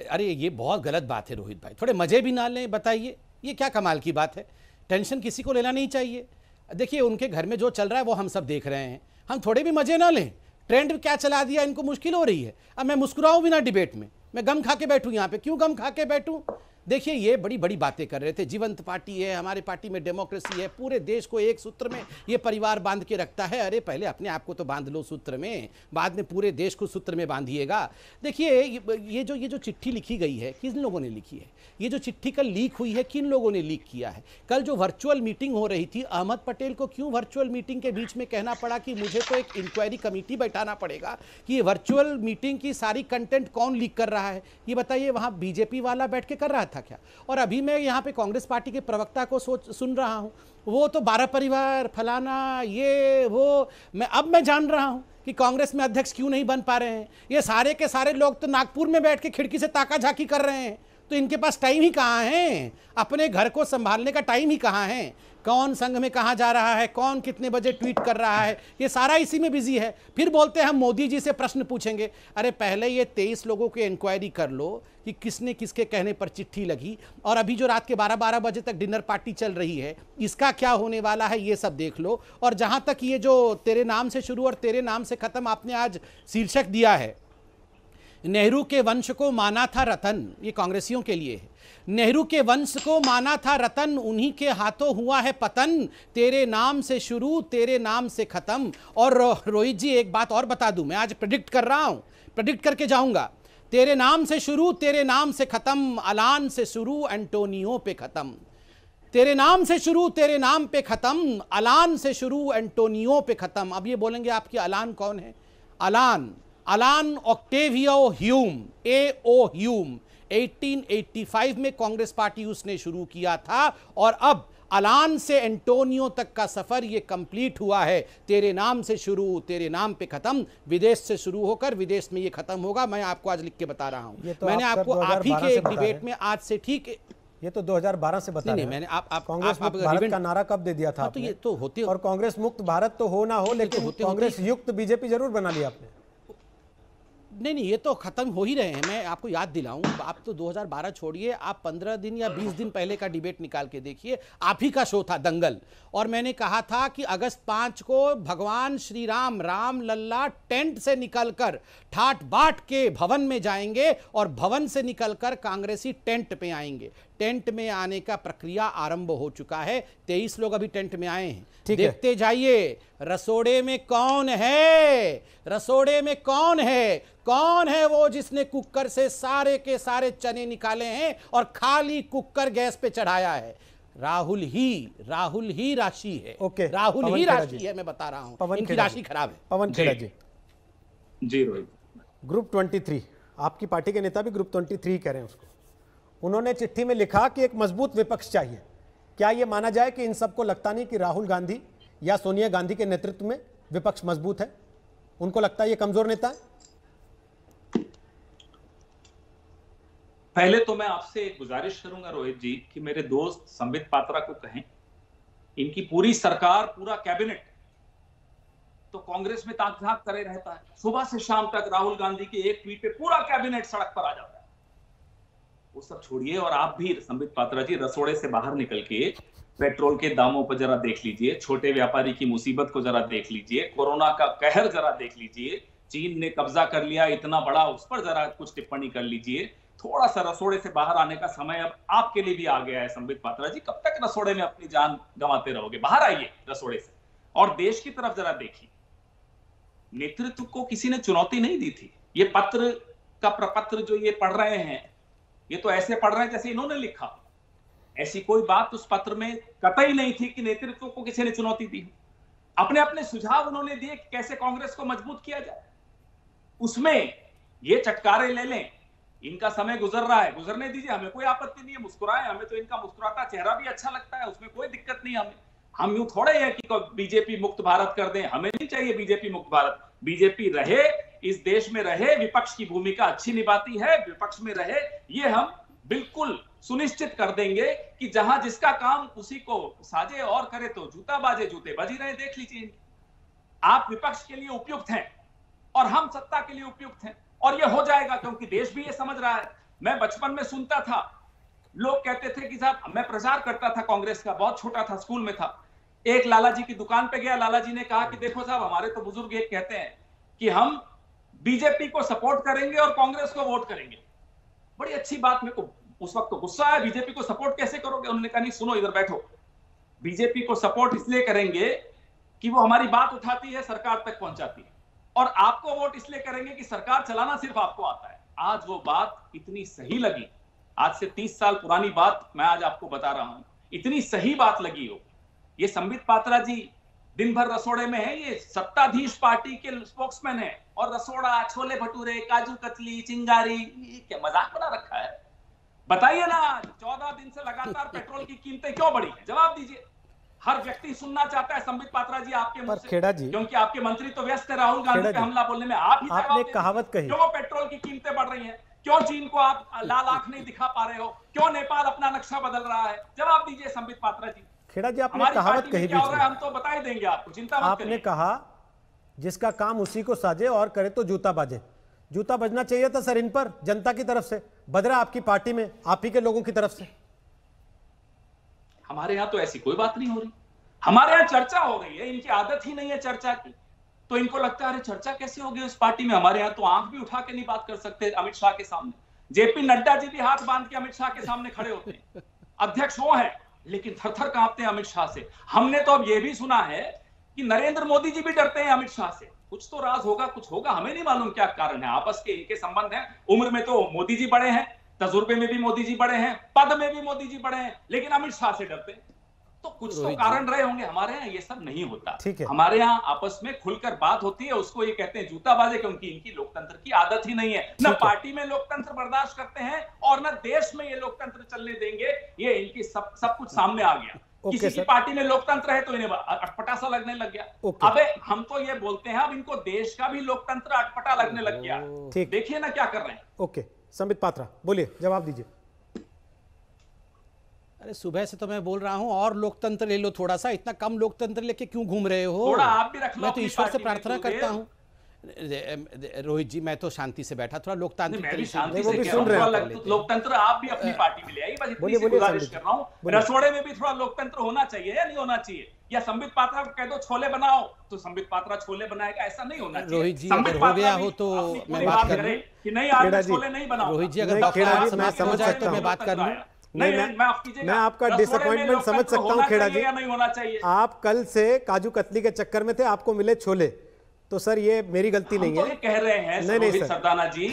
अरे ये बहुत गलत बात है रोहित भाई, थोड़े मजे भी ना लें, बताइए ये क्या कमाल की बात है? टेंशन किसी को लेना नहीं चाहिए। देखिए उनके घर में जो चल रहा है वो हम सब देख रहे हैं, हम थोड़े भी मजे ना लें। ट्रेंड क्या चला दिया, इनको मुश्किल हो रही है। अब मैं मुस्कुराऊं बिना डिबेट में, मैं गम खा के बैठूं यहाँ पे, क्यों गम खा के बैठूं? देखिए ये बड़ी बड़ी बातें कर रहे थे, जीवंत पार्टी है, हमारे पार्टी में डेमोक्रेसी है, पूरे देश को एक सूत्र में ये परिवार बांध के रखता है। अरे पहले अपने आप को तो बांध लो सूत्र में, बाद में पूरे देश को सूत्र में बांधिएगा। देखिए ये जो चिट्ठी लिखी गई है, किन लोगों ने लिखी है? ये जो चिट्ठी कल लीक हुई है, किन लोगों ने लीक किया है? कल जो वर्चुअल मीटिंग हो रही थी, अहमद पटेल को क्यों वर्चुअल मीटिंग के बीच में कहना पड़ा कि मुझे तो एक इंक्वायरी कमेटी बैठाना पड़ेगा कि ये वर्चुअल मीटिंग की सारी कंटेंट कौन लीक कर रहा है? ये बताइए, वहाँ बीजेपी वाला बैठ के कर रहा था क्या? और अभी मैं यहाँ पे कांग्रेस पार्टी के प्रवक्ता को सुन रहा हूँ, वो तो 12 परिवार फलाना ये वो, मैं जान रहा हूँ कि कांग्रेस में अध्यक्ष क्यों नहीं बन पा रहे हैं। ये सारे के सारे लोग तो नागपुर में बैठ के खिड़की से ताका झाकी कर रहे हैं, तो इनके पास टाइम ही कहाँ है, अपने घर को संभालने का टाइम ही कहाँ है? कौन संघ में कहाँ जा रहा है, कौन कितने बजे ट्वीट कर रहा है, ये सारा इसी में बिजी है। फिर बोलते हैं हम मोदी जी से प्रश्न पूछेंगे। अरे पहले ये 23 लोगों की इंक्वायरी कर लो कि किसने किसके कहने पर चिट्ठी लगी, और अभी जो रात के 12-12 बजे तक डिनर पार्टी चल रही है, इसका क्या होने वाला है ये सब देख लो। और जहाँ तक ये जो तेरे नाम से शुरू और तेरे नाम से खत्म आपने आज शीर्षक दिया है, नेहरू के वंश को माना था रतन, ये कांग्रेसियों के लिए है। नेहरू के वंश को माना था रतन, उन्हीं के हाथों हुआ है पतन, तेरे नाम से शुरू तेरे नाम से खत्म। और रोहित जी एक बात और बता दूं, मैं आज प्रेडिक्ट कर रहा हूं, प्रेडिक्ट करके जाऊंगा। तेरे नाम से शुरू तेरे नाम से खत्म, अलान से शुरू एंटोनियो पे खत्म। तेरे नाम से शुरू तेरे नाम पे खत्म, अलान से शुरू एंटोनियो पे खत्म। अब ये बोलेंगे आपकी अलान कौन है? अलान ऑक्टेवियो ह्यूम, A.O. ह्यूम, 1885 में कांग्रेस पार्टी उसने शुरू किया था, और अब अलान से एंटोनियो तक का सफर ये कंप्लीट हुआ है। तेरे नाम से शुरू तेरे नाम पे खत्म, विदेश से शुरू होकर विदेश में ये खत्म होगा। मैं आपको आज लिख के बता रहा हूं, तो मैंने आपको आप ही के एक डिबेट में आज से ठीक, ये तो 2012 से बता रहे हैं। मैंने कांग्रेस मुक्त भारत का नारा कब दे दिया था आपने? तो ये तो होते, और कांग्रेस मुक्त भारत तो हो ना हो, लेकिन कांग्रेस युक्त बीजेपी जरूर बना लिया आपने। नहीं, ये तो खत्म हो ही रहे हैं। मैं आपको याद दिलाऊं, आप तो 2012 छोड़िए, आप 15 दिन या 20 दिन पहले का डिबेट निकाल के देखिए, आप ही का शो था दंगल, और मैंने कहा था कि अगस्त 5 को भगवान श्री राम, राम लल्ला टेंट से निकलकर ठाट बाट के भवन में जाएंगे, और भवन से निकलकर कांग्रेसी टेंट पे आएंगे। टेंट में आने का प्रक्रिया आरंभ हो चुका है, 23 लोग अभी टेंट में आए हैं, देखते जाइए। रसोड़े में कौन है? रसोड़े में कौन है? कौन है वो जिसने कुकर से सारे के सारे चने निकाले हैं और खाली कुकर गैस पे चढ़ाया है? राहुल ही राशि है। ओके, राहुल पवन ही खेड़ा राशि जी। है, मैं बता रहा हूं, पवन इनकी खेड़ा राशि जी। खराब है। पवन खेड़ा जी, जी रोहित, ग्रुप 23, आपकी पार्टी के नेता भी ग्रुप 23 कह रहे हैं उसको। उन्होंने चिट्ठी में लिखा कि एक मजबूत विपक्ष चाहिए। क्या यह माना जाए कि इन सबको लगता नहीं कि राहुल गांधी या सोनिया गांधी के नेतृत्व में विपक्ष मजबूत है? उनको लगता है ये कमजोर नेता है? पहले तो मैं आपसे एक गुजारिश करूंगा रोहित जी कि मेरे दोस्त संबित पात्रा को कहें, इनकी पूरी सरकार, पूरा कैबिनेट तो कांग्रेस में ताक झाक करे रहता है। सुबह से शाम तक राहुल गांधी के एक ट्वीट पे पूरा कैबिनेट सड़क पर आ जाता है। वो सब छोड़िए और आप भी संबित पात्रा जी रसोड़े से बाहर निकल के पेट्रोल के दामों पर जरा देख लीजिए, छोटे व्यापारी की मुसीबत को जरा देख लीजिए, कोरोना का कहर जरा देख लीजिए, चीन ने कब्जा कर लिया इतना बड़ा, उस पर जरा कुछ टिप्पणी कर लीजिए। थोड़ा सा रसोड़े से बाहर आने का समय अब आपके लिए भी आ गया है संबित पात्रा जी। कब तक रसोड़े में अपनी जान गंवाते रहोगे? बाहर आइए रसोड़े से और देश की तरफ जरा देखिए। नेतृत्व को किसी ने चुनौती नहीं दी थी। ये पत्र का प्रपत्र जो ये पढ़ रहे हैं, ये तो ऐसे पढ़ रहे हैं जैसे इन्होंने लिखा। ऐसी कोई बात उस पत्र में कतई नहीं थी कि नेतृत्व को किसी ने चुनौती दी। अपने अपने सुझाव उन्होंने दिए कि कैसे कांग्रेस को मजबूत किया जाए। उसमें ये चटकारे ले लें, इनका समय गुजर रहा है, गुजरने दीजिए, हमें कोई आपत्ति नहीं है, मुस्कुराएं, हमें तो इनका मुस्कुराता चेहरा भी अच्छा लगता है, उसमें कोई दिक्कत नहीं। हम यूं थोड़े हैं कि बीजेपी मुक्त भारत कर दें, हमें नहीं चाहिए बीजेपी मुक्त भारत। बीजेपी रहे, इस देश में रहे, विपक्ष की भूमिका अच्छी निभाती है, विपक्ष में रहे, ये हम बिल्कुल सुनिश्चित कर देंगे कि जहां जिसका काम उसी को साजे और करे तो जूता बाजे, जूते बजी रहे। देख लीजिए, आप विपक्ष के लिए उपयुक्त हैं और हम सत्ता के लिए उपयुक्त हैं, और ये हो जाएगा क्योंकि देश भी ये समझ रहा है। मैं बचपन में सुनता था, लोग कहते थे कि साहब, मैं प्रचार करता था कांग्रेस का, बहुत छोटा था, स्कूल में था। एक लाला जी की दुकान पे गया, लाला जी ने कहा कि देखो साहब, हमारे तो बुजुर्ग एक कहते हैं कि हम बीजेपी को सपोर्ट करेंगे और कांग्रेस को वोट करेंगे। बड़ी अच्छी बात। मेरे को उस वक्त तो गुस्सा आया, बीजेपी को सपोर्ट कैसे करोगे? उन्होंने कहा नहीं सुनो, इधर बैठो, बीजेपी को सपोर्ट इसलिए करेंगे कि वो हमारी बात उठाती है, सरकार तक पहुंचाती है, और आपको वोट इसलिए करेंगे कि सरकार चलाना सिर्फ आपको आता है। आज वो बात इतनी सही लगी, आज से 30 साल पुरानी बात मैं आज आपको बता रहा हूं, इतनी सही बात लगी हो। ये संबित पात्रा जी दिन भर रसोड़े में है, ये सत्ताधीश पार्टी के स्पोक्समैन है, और रसोड़ा, छोले भटूरे, काजू कतली, चिंगारी, ये क्या मजाक बना रखा है? बताइए ना, 14 दिन से लगातार पेट्रोल की कीमतें क्यों बढ़ी है? जवाब दीजिए। हर व्यक्ति सुनना चाहता है संबित पात्रा जी आपके मुंह से, खेड़ा जी, क्योंकि आपके मंत्री तो व्यस्त है राहुल गांधी पे हमला बोलने में। आप ही आपने कहावत कही, क्यों पेट्रोल की कीमतें बढ़ रही हैं? क्यों चीन को आप लाल आंख नहीं दिखा पा रहे हो? क्यों नेपाल अपना नक्शा बदल रहा है? जवाब दीजिए संबित पात्रा जी। खेड़ा जी, आपने कहावत कही क्या हो रहा है हम तो बता ही देंगे आपको, चिंता मत करिए। आपने कहा जिसका काम उसी को साजे और करे तो जूता बाजे। जूता बजना चाहिए था सर इन पर, जनता की तरफ से, बदरा आपकी पार्टी में, आप ही के लोगों की तरफ से। हमारे यहाँ तो ऐसी कोई बात नहीं हो रही, हमारे यहाँ चर्चा हो रही है। इनकी आदत ही नहीं है चर्चा की, तो इनको लगता है अरे चर्चा कैसे होगी इस पार्टी में? हमारे यहाँ तो आंख भी उठा के नहीं बात कर सकते अमित शाह के सामने। जेपी नड्डा जी भी हाथ बांध के अमित शाह के सामने खड़े होते हैं। अध्यक्ष वो है, लेकिन थर थर कांपते हैं अमित शाह से। हमने तो अब यह भी सुना है कि नरेंद्र मोदी जी भी डरते हैं अमित शाह से। कुछ तो राज होगा, कुछ होगा, हमें नहीं मालूम क्या कारण है। आपस के इनके संबंध हैं, उम्र में तो मोदी जी बड़े हैं, तजुर्बे में भी मोदी जी बड़े हैं, पद में भी मोदी जी बड़े हैं, लेकिन अमित शाह से डरते हैं। तो कुछ तो कारण रहे होंगे। हमारे यहाँ ये सब नहीं होता। हमारे यहाँ आपस में खुलकर बात होती है, उसको ये कहते हैं जूताबाजी, क्योंकि इनकी लोकतंत्र की आदत ही नहीं है। न पार्टी में लोकतंत्र बर्दाश्त करते हैं और न देश में ये लोकतंत्र चलने देंगे। ये इनकी सब कुछ सामने आ गया। किसी की पार्टी में लोकतंत्र है तो इन्हें अटपटा सा लगने लग गया। अबे हम तो ये बोलते हैं अब इनको देश का भी लोकतंत्र अटपटा लगने लग गया। देखिए ना क्या कर रहे हैं। ओके, संबित पात्रा बोलिए, जवाब दीजिए। अरे सुबह से तो मैं बोल रहा हूं और लोकतंत्र ले लो थोड़ा सा, इतना कम लोकतंत्र लेके क्यों घूम रहे हो? थोड़ा आप भी रख लो। मैं तो ईश्वर से प्रार्थना करता हूं। रोहित जी, मैं तो शांति से बैठा, थोड़ा लोकतांत्रिक लोकतंत्र आप भी अपनी पार्टी में ले आइए। बस इतनी सी गुजारिश कर रहा हूं। रसोड़े में भी थोड़ा लोकतंत्र होना चाहिए या नहीं होना चाहिए? या संबित पात्रा को कह दो छोले बनाओ तो संबित पात्रा छोले बनाएगा, ऐसा नहीं होना चाहिए। रोहित जी अगर हो गया हो तो मैं बात कर लूं कि नहीं आप छोले नहीं बनाओ। रोहित जी अगर समाप्त हो जाए तो मैं बात कर लूं। नहीं, मैं आपका डिसअपॉइंटमेंट समझ सकता हूं खेड़ा जी। नहीं होना चाहिए। आप कल से काजू कतली के चक्कर में थे, आपको मिले छोले, तो सर ये मेरी गलती नहीं है। तो कह रहे हैं रोहित सरदाना जी,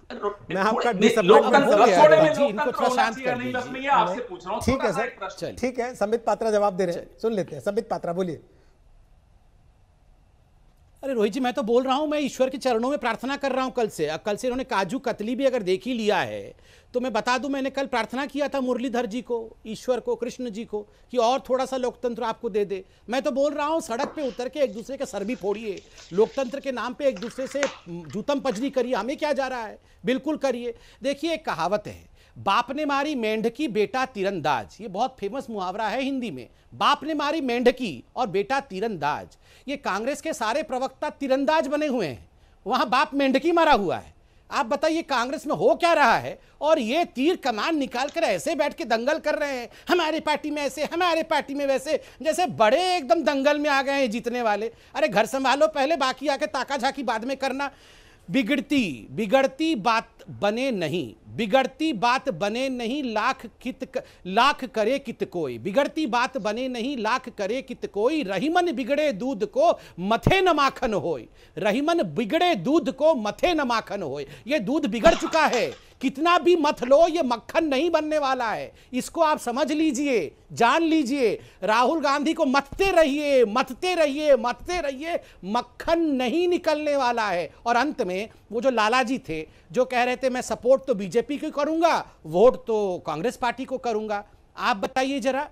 मैं आपका इनको थोड़ा शांत कर दीजिए। आपसे पूछ रहा हूं, ठीक है सर, ठीक है, संबित पात्रा जवाब दे रहे हैं, सुन लेते हैं। संबित पात्रा बोलिए। अरे रोहित जी, मैं तो बोल रहा हूं, मैं ईश्वर के चरणों में प्रार्थना कर रहा हूं कल से। इन्होंने काजू कतली भी अगर देख ही लिया है तो मैं बता दूं, मैंने कल प्रार्थना किया था मुरलीधर जी को, ईश्वर को, कृष्ण जी को, कि और थोड़ा सा लोकतंत्र आपको दे दे। मैं तो बोल रहा हूं, सड़क पे उतर के एक दूसरे के सर भी फोड़िए, लोकतंत्र के नाम पे एक दूसरे से जूतम पजरी करिए, हमें क्या जा रहा है, बिल्कुल करिए। देखिए, एक कहावत है, बाप ने मारी मेंढकी बेटा तीरंदाज, ये बहुत फेमस मुहावरा है हिंदी में। बाप ने मारी मेंढकी और बेटा तीरंदाज। ये कांग्रेस के सारे प्रवक्ता तीरंदाज बने हुए हैं, वहां बाप मेंढकी मारा हुआ है। आप बताइए कांग्रेस में हो क्या रहा है? और ये तीर कमान निकाल कर ऐसे बैठ के दंगल कर रहे हैं, हमारे पार्टी में ऐसे, हमारे पार्टी में वैसे, जैसे बड़े एकदम दंगल में आ गए हैं जीतने वाले। अरे घर संभालो पहले, बाकी आके ताका झाकी बाद में करना। बिगड़ती बात बने नहीं, बिगड़ती बात बने नहीं, लाख करे कित कोई, बिगड़ती बात बने नहीं, लाख करे कित कोई, रहीमन बिगड़े दूध को मथे न माखन होय, रहीमन बिगड़े दूध को मथे न माखन होय। ये दूध बिगड़ चुका है, कितना भी मथ लो ये मक्खन नहीं बनने वाला है, इसको आप समझ लीजिए, जान लीजिए। राहुल गांधी को मथते रहिए, मथते रहिए, मथते रहिए, मक्खन नहीं निकलने वाला है। और अंत में वो जो लाला जी थे जो कह रहे थे मैं सपोर्ट तो बीजेपी को करूंगा, वोट तो कांग्रेस पार्टी को करूंगा, आप बताइए जरा,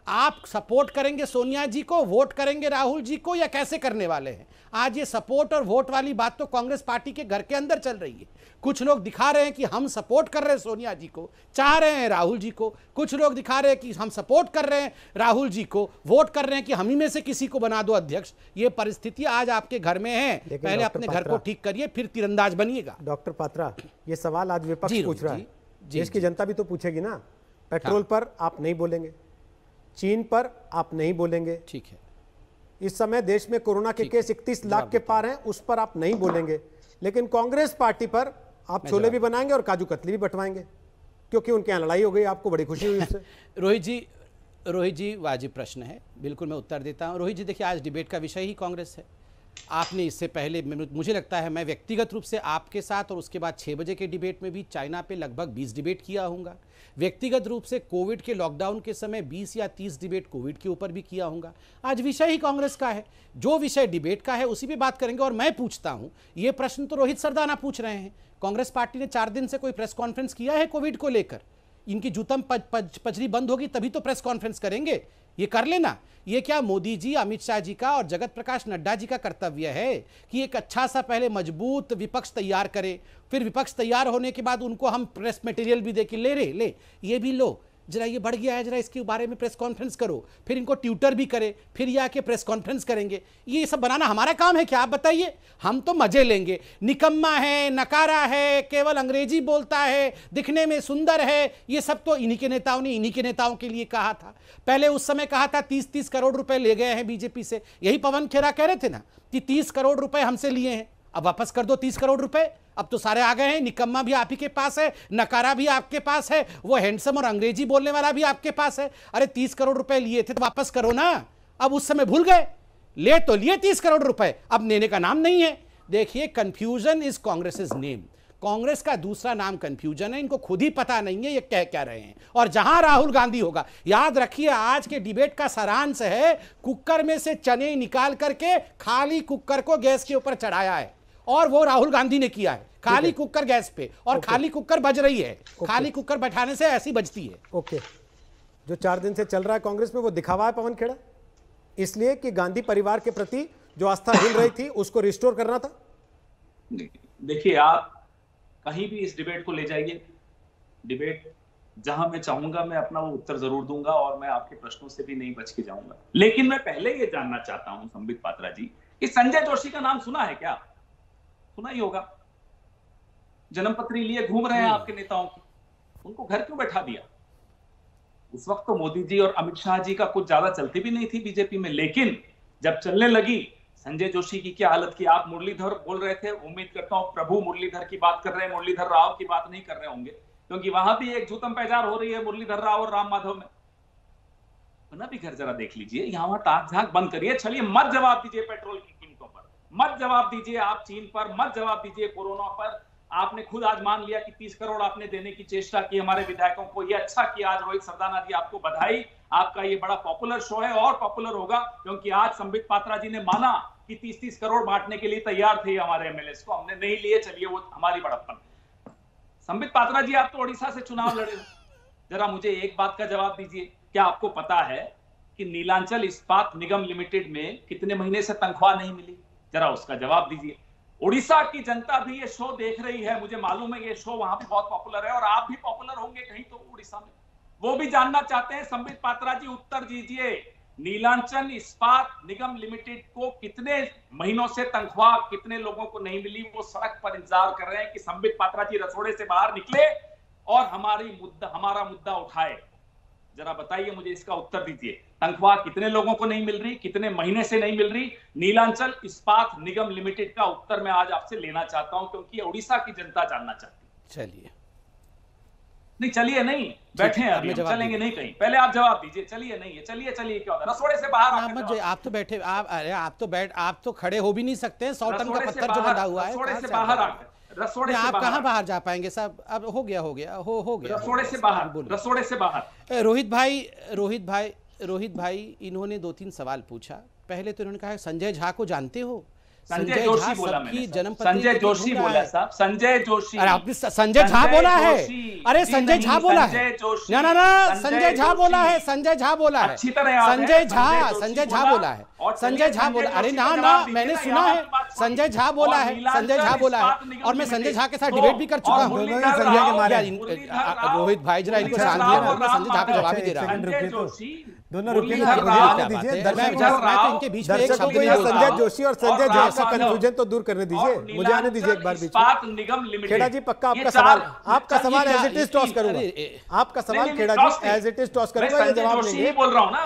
आप सपोर्ट करेंगे सोनिया जी को, वोट करेंगे राहुल जी को, या कैसे करने वाले हैं? आज ये सपोर्ट और वोट वाली बात तो कांग्रेस पार्टी के घर के अंदर चल रही है। कुछ लोग दिखा रहे हैं कि हम सपोर्ट कर रहे हैं सोनिया जी को, चाह रहे हैं राहुल जी को, कुछ लोग दिखा रहे हैं कि हम सपोर्ट कर रहे हैं राहुल जी को, वोट कर रहे हैं कि हम ही में से किसी को बना दो अध्यक्ष। ये परिस्थिति आज आपके घर में है, पहले अपने घर को ठीक करिए, फिर तीरंदाज बनिएगा। डॉक्टर पात्रा, ये सवाल आज विपक्ष पूछ रहा है, देश की जनता भी तो पूछेगी ना। पेट्रोल पर आप नहीं बोलेंगे, चीन पर आप नहीं बोलेंगे, ठीक है, इस समय देश में कोरोना के केस 31 लाख के पार हैं, उस पर आप नहीं बोलेंगे, लेकिन कांग्रेस पार्टी पर आप छोले भी बनाएंगे और काजू कतली भी बंटवाएंगे, क्योंकि उनके यहाँ लड़ाई हो गई, आपको बड़ी खुशी हुई उससे। रोहित जी वाजिब प्रश्न है, बिल्कुल मैं उत्तर देता हूँ। रोहित जी देखिए, आज डिबेट का विषय ही कांग्रेस है। आपने इससे पहले, मुझे लगता है मैं व्यक्तिगत रूप से आपके साथ और उसके बाद 6 बजे के डिबेट में भी चाइना पे लगभग 20 डिबेट किया होऊंगा। व्यक्तिगत रूप से कोविड के लॉकडाउन के समय 20 या 30 डिबेट कोविड के ऊपर भी किया होऊंगा। आज विषय ही कांग्रेस का है, जो विषय डिबेट का है उसी पे बात करेंगे। और मैं पूछता हूं, ये प्रश्न तो रोहित सरदाना पूछ रहे हैं, कांग्रेस पार्टी ने 4 दिन से कोई प्रेस कॉन्फ्रेंस किया है कोविड को लेकर? इनकी जूतम पजरी बंद होगी तभी तो प्रेस कॉन्फ्रेंस करेंगे, ये कर लेना। ये क्या मोदी जी, अमित शाह जी का और जगत प्रकाश नड्डा जी का कर्तव्य है कि एक अच्छा सा पहले मजबूत विपक्ष तैयार करें, फिर विपक्ष तैयार होने के बाद उनको हम प्रेस मटेरियल भी दे के ले ये भी लो, जरा ये बढ़ गया है, जरा इसके बारे में प्रेस कॉन्फ्रेंस करो, फिर इनको ट्विटर भी करे, फिर ये आके प्रेस कॉन्फ्रेंस करेंगे। ये सब बनाना हमारा काम है क्या? आप बताइए। हम तो मजे लेंगे। निकम्मा है, नकारा है, केवल अंग्रेजी बोलता है, दिखने में सुंदर है, ये सब तो इन्हीं के नेताओं ने इन्हीं के नेताओं के लिए कहा था। पहले उस समय कहा था 30-30 करोड़ रुपए ले गए हैं बीजेपी से, यही पवन खेरा कह रहे थे ना कि 30 करोड़ रुपए हमसे लिए हैं, अब वापस कर दो 30 करोड़ रुपए। अब तो सारे आ गए हैं, निकम्मा भी आप ही के पास है, नकारा भी आपके पास है, वो हैंडसम और अंग्रेजी बोलने वाला भी आपके पास है। अरे 30 करोड़ रुपए लिए थे तो वापस करो ना। अब उस समय भूल गए, ले तो लिए 30 करोड़ रुपए, अब लेने का नाम नहीं है। देखिए, confusion is Congress name. Congress का दूसरा नाम कंफ्यूजन है, इनको खुद ही पता नहीं है ये कह क्या रहे हैं। और जहां राहुल गांधी होगा, याद रखिए आज के डिबेट का सारांश है, कुकर में से चने निकाल करके खाली कुकर को गैस के ऊपर चढ़ाया है, और वो राहुल गांधी ने किया है, खाली कुकर गैस पे, और खाली कुकर बज रही है। खाली कुकर बैठाने से ऐसी बजती है। ओके, जो 4 दिन से चल रहा है कांग्रेस में वो दिखावा है पवन खेड़ा, इसलिए कि गांधी परिवार के प्रति जो आस्था हिल रही थी उसको रिस्टोर करना था। देखिए, आप कहीं भी इस डिबेट को ले जाइए, डिबेट जहां मैं चाहूंगा मैं अपना वो उत्तर जरूर दूंगा, और मैं आपके प्रश्नों से भी नहीं बच के जाऊंगा। लेकिन मैं पहले ये जानना चाहता हूं संबित पात्रा जी कि संजय जोशी का नाम सुना है क्या? सुना ही होगा, जन्मपत्री लिए घूम रहे हैं आपके नेताओं की, उनको घर क्यों बैठा दिया? उस वक्त तो मोदी जी और अमित शाह जी का कुछ ज्यादा चलती भी नहीं थी बीजेपी में, लेकिन जब चलने लगी, संजय जोशी की क्या हालत की। आप मुरलीधर बोल रहे थे, उम्मीद करता हूं प्रभु मुरलीधर की बात कर रहे हैं, मुरलीधर राव की बात नहीं कर रहे होंगे, क्योंकि वहां भी एक जूतम पैजार हो रही है मुरलीधर राव और राम माधव में। अपना भी घर जरा देख लीजिए, यहां ताक झांक बंद करिए। चलिए, मत जवाब दीजिए पेट्रोल की कीमतों पर, मत जवाब दीजिए आप चीन पर, मत जवाब दीजिए कोरोना पर। आपने खुद आज मान लिया कि 30 करोड़ आपने देने की चेष्टा की हमारे विधायकों को। ये अच्छा किया आज रोहित सरदाना जी, आपको बधाई। आपका ये बड़ा पॉपुलर शो है और पॉपुलर होगा, क्योंकि आज संबित पात्रा जी ने माना कि 30-30 करोड़ बांटने के लिए तैयार थे हमारे एमएलए को, हमने नहीं लिए, चलिए वो हमारी बड़प्पन। संबित पात्रा जी, आप तो ओडिशा से चुनाव लड़े हो, जरा मुझे एक बात का जवाब दीजिए, क्या आपको पता है कि नीलांचल इस्पात निगम लिमिटेड में कितने महीने से तनख्वाह नहीं मिली? जरा उसका जवाब दीजिए। उड़ीसा की जनता भी ये शो देख रही है, मुझे मालूम है ये शो वहां भी बहुत पॉपुलर है और आप भी पॉपुलर होंगे कहीं तो उड़ीसा में, वो भी जानना चाहते हैं। संबित पात्रा जी उत्तर दीजिए, नीलांचल इस्पात निगम लिमिटेड को कितने महीनों से तनख्वाह कितने लोगों को नहीं मिली? वो सड़क पर इंतजार कर रहे हैं कि संबित पात्रा जी रसोड़े से बाहर निकले और हमारा मुद्दा उठाए। जरा बताइए मुझे, इसका उत्तर दीजिए। तनख्वाह कितने लोगों को नहीं मिल रही, कितने महीने से नहीं मिल रही नीलांचल इस्पात निगम लिमिटेड का उत्तर मैं आज आपसे लेना चाहता हूं, क्योंकि उड़ीसा की जनता जानना चाहती है। चलिए, नहीं चलिए, नहीं बैठे हैं अभी, हम चलेंगे नहीं कहीं, पहले आप जवाब दीजिए। चलिए नहीं है, चलिए क्या होता है, रसोड़े से बाहर आप तो बैठे, आप तो खड़े हो भी नहीं सकते हैं, 100 टन का पत्थर जो बंधा हुआ है, रसोड़े से बाहर आकर, रसोड़े से आप बाहर कहाँ बाहर जा पाएंगे साहब? अब हो गया रसोड़े से बाहर, रसोड़े से बाहर। रोहित भाई इन्होंने 2-3 सवाल पूछा। पहले तो इन्होंने कहा संजय झा को जानते हो? संजय जोशी बोला मैंने, संजय जोशी बोला साहब, संजय जोशी। अरे आपने संजय झा बोला है? अरे संजय झा बोला है ना, संजय झा बोला है, संजय झा बोला है, संजय झा बोला है, संजय झा बोला। अरे ना, मैंने सुना है संजय झा बोला है, संजय झा बोला है, और मैं संजय झा के साथ डिबेट भी कर चुका हूँ। रोहित भाई जरा इनको शांत दिया, मैं संजय झा को जवाब ही दे रहा हूँ। दोनों रुकिए, इनके बीच में एक शब्द नहीं बोलता। संजय जोशी और संजय झा का कंफ्यूजन तो दूर करने दीजिए, मुझे आने दीजिए एक बार बीच में। खेड़ा जी पक्का आपका सवाल एज इट इज टॉस करूंगा, आपका सवाल खेड़ा जी एज इट इज टॉस करूंगा, ये जवाब लेंगे।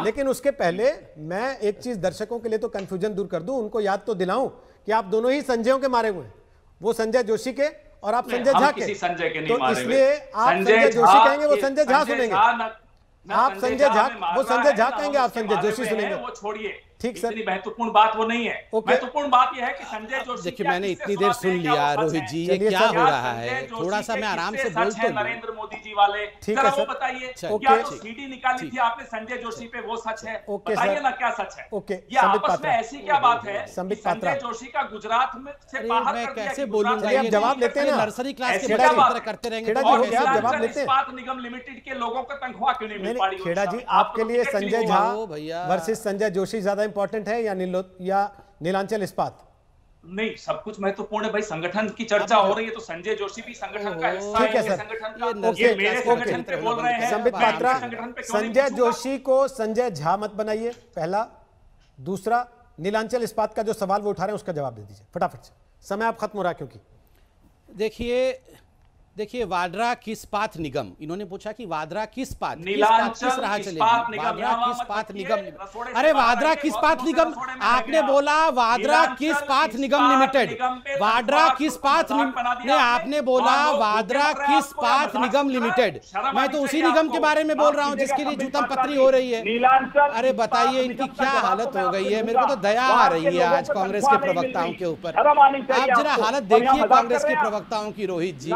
लेकिन उसके पहले मैं एक चीज दर्शकों के लिए तो कंफ्यूजन दूर कर दूं, उनको याद तो दिलाऊं कि आप दोनों ही संजयों के मारे हुए हैं, वो संजय जोशी के और आप संजय झा के, तो इसलिए आप संजय जोशी कहेंगे, वो संजय झा सुनेंगे, आप संजय झा, वो संजय झा कहेंगे, आप संजय जोशी सुनेंगे। वो छोड़िए, ठीक सर, महत्वपूर्ण बात वो नहीं है। महत्वपूर्ण बात यह है कि संजय जोशी, देखिए मैंने इतनी देर सुन लिया रोहित जी, ये क्या हो रहा है, थोड़ा सा मैं आराम से बोल तो नरेंद्र मोदी जी वाले, ठीक है सर, बताइए क्या जो सीडी निकाली थी आपने संजय जोशी पे, वो सच है? बताइए ना क्या सच है? ये आपस में ऐसी क्या बात है संजय जोशी का गुजरात में से बाहर कर दिया? कैसे बोलूंगा, जवाब लेते हैं, नर्सरी क्लास के बच्चे करते रहेंगे। जवाब लेते हैं, इस्पात निगम लिमिटेड के लोगों को तनख्वाह क्यों नहीं मिल पाई? खेड़ा जी, आपके लिए संजय झा वर्सेस संजय जोशी ज्यादा इंपॉर्टेंट है या नीलांचल इस्पात? नहीं, सब कुछ महत्वपूर्ण है भाई, संगठन की चर्चा हो रही है तो संजय जोशी भी संगठन का हिस्सा है। संगठन का, ये मेरे संगठन पे बोल रहे हैं। संबित पात्रा, संजय जोशी को संजय झा मत बनाइए, पहला। दूसरा, नीलांचल इस्पात का जो सवाल वो उठा रहे हैं उसका जवाब दे दीजिए फटाफट से, समय आप खत्म हो रहा है। क्योंकि देखिए वाड्रा किस पाथ निगम, इन्होंने पूछा कि वाड्रा किस पाथ किस राह चलेगी, वाड्रा किस पाथ निगम, अरे वाड्रा किस पाथ निगम, आपने बोला वाड्रा किस पाथ निगम लिमिटेड, वाड्रा किस पाथ ने आपने बोला वाड्रा किस पाथ निगम लिमिटेड, मैं तो उसी निगम के बारे में बोल रहा हूँ जिसके लिए जूतम पत्री हो रही है। अरे बताइए इनकी क्या हालत हो गई है, मेरे को तो दया आ रही है आज कांग्रेस के प्रवक्ताओं के ऊपर। आप जरा हालत देखिए कांग्रेस के प्रवक्ताओं की रोहित जी,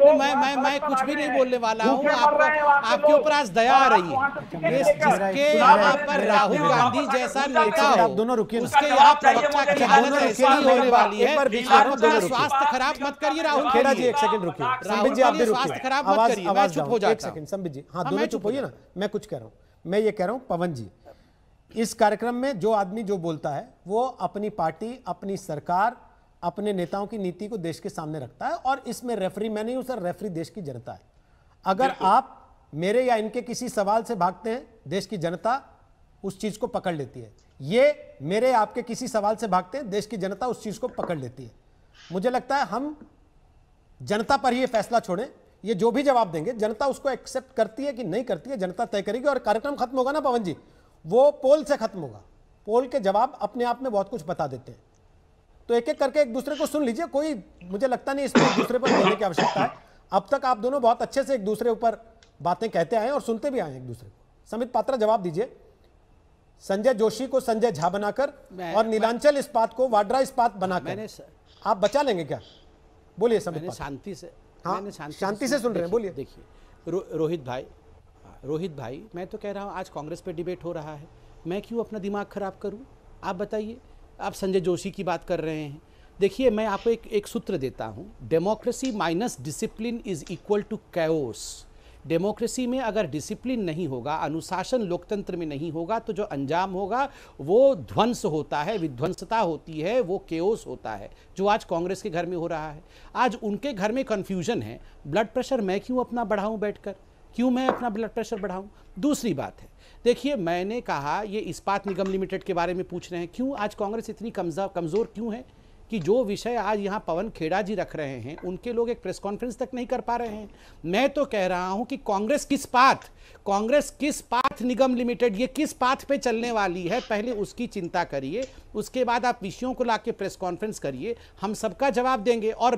मैं कुछ भी नहीं बोलने वाला हूँ, आपके ऊपर आज दया आ रही है। जिसके यहाँ पर राहुल गांधी जैसा नेता हो, दोनों रुकिए, उसके यहाँ प्रवक्ता की हालत ऐसी ही होने वाली है। आप स्वास्थ्य खराब मत करिए राहुल। खेड़ा जी एक सेकंड रुकिए, संबित जी आप भी रुकिए, स्वास्थ्य खराब मत करिए, मैं चुप हो जाता हूं। संबित जी, हाँ दोनों चुप होइए ना, मैं कुछ कह रहा हूँ, मैं ये कह रहा हूँ पवन जी, इस कार्यक्रम में जो आदमी जो बोलता है वो अपनी पार्टी, अपनी सरकार, अपने नेताओं की नीति को देश के सामने रखता है, और इसमें रेफरी मैं नहीं हूं सर, रेफरी देश की जनता है। अगर आप मेरे या इनके किसी सवाल से भागते हैं, देश की जनता उस चीज को पकड़ लेती है। ये मेरे आपके किसी सवाल से भागते हैं, देश की जनता उस चीज को पकड़ लेती है। मुझे लगता है हम जनता पर ही ये फैसला छोड़ें, ये जो भी जवाब देंगे जनता उसको एक्सेप्ट करती है कि नहीं करती है, जनता तय करेगी। और कार्यक्रम खत्म होगा ना पवन जी, वो पोल से खत्म होगा, पोल के जवाब अपने आप में बहुत कुछ बता देते हैं। तो एक एक करके एक दूसरे को सुन लीजिए, कोई मुझे लगता नहीं इसमें एक दूसरे पर बोलने की आवश्यकता है। अब तक आप दोनों बहुत अच्छे से एक दूसरे ऊपर बातें कहते आए और सुनते भी आए एक दूसरे को। संबित पात्रा जवाब दीजिए, संजय जोशी को संजय झा बनाकर और नीलांचल इस्पात को वाड्रा इस्पात बनाकर आप बचा लेंगे क्या? बोलिए संबित मैंने पात्रा। शांति से हाँ, मैंने शांति से सुन रहे हैं, बोलिए। देखिए रोहित भाई, मैं तो कह रहा हूँ आज कांग्रेस पे डिबेट हो रहा है, मैं क्यों अपना दिमाग खराब करूँ? आप बताइए। आप संजय जोशी की बात कर रहे हैं। देखिए मैं आपको एक सूत्र देता हूँ, democracy minus discipline is equal to chaos. Democracy में अगर डिसिप्लिन नहीं होगा, अनुशासन लोकतंत्र में नहीं होगा, तो जो अंजाम होगा वो ध्वंस होता है, विध्वंसता होती है, वो केओस होता है, जो आज कांग्रेस के घर में हो रहा है। आज उनके घर में कन्फ्यूजन है। ब्लड प्रेशर मैं क्यों अपना बढ़ाऊं बैठकर? क्यों मैं अपना ब्लड प्रेशर बढ़ाऊं? दूसरी बात है, देखिए मैंने कहा ये इस्पात निगम लिमिटेड के बारे में पूछ रहे हैं, क्यों आज कांग्रेस इतनी कमज़ोर क्यों है कि जो विषय आज यहाँ पवन खेड़ा जी रख रहे हैं उनके लोग एक प्रेस कॉन्फ्रेंस तक नहीं कर पा रहे हैं। मैं तो कह रहा हूँ कि कांग्रेस किस पाथ निगम लिमिटेड, ये किस पाथ पे चलने वाली है, पहले उसकी चिंता करिए, उसके बाद आप विषयों को लाके प्रेस कॉन्फ्रेंस करिए, हम सबका जवाब देंगे। और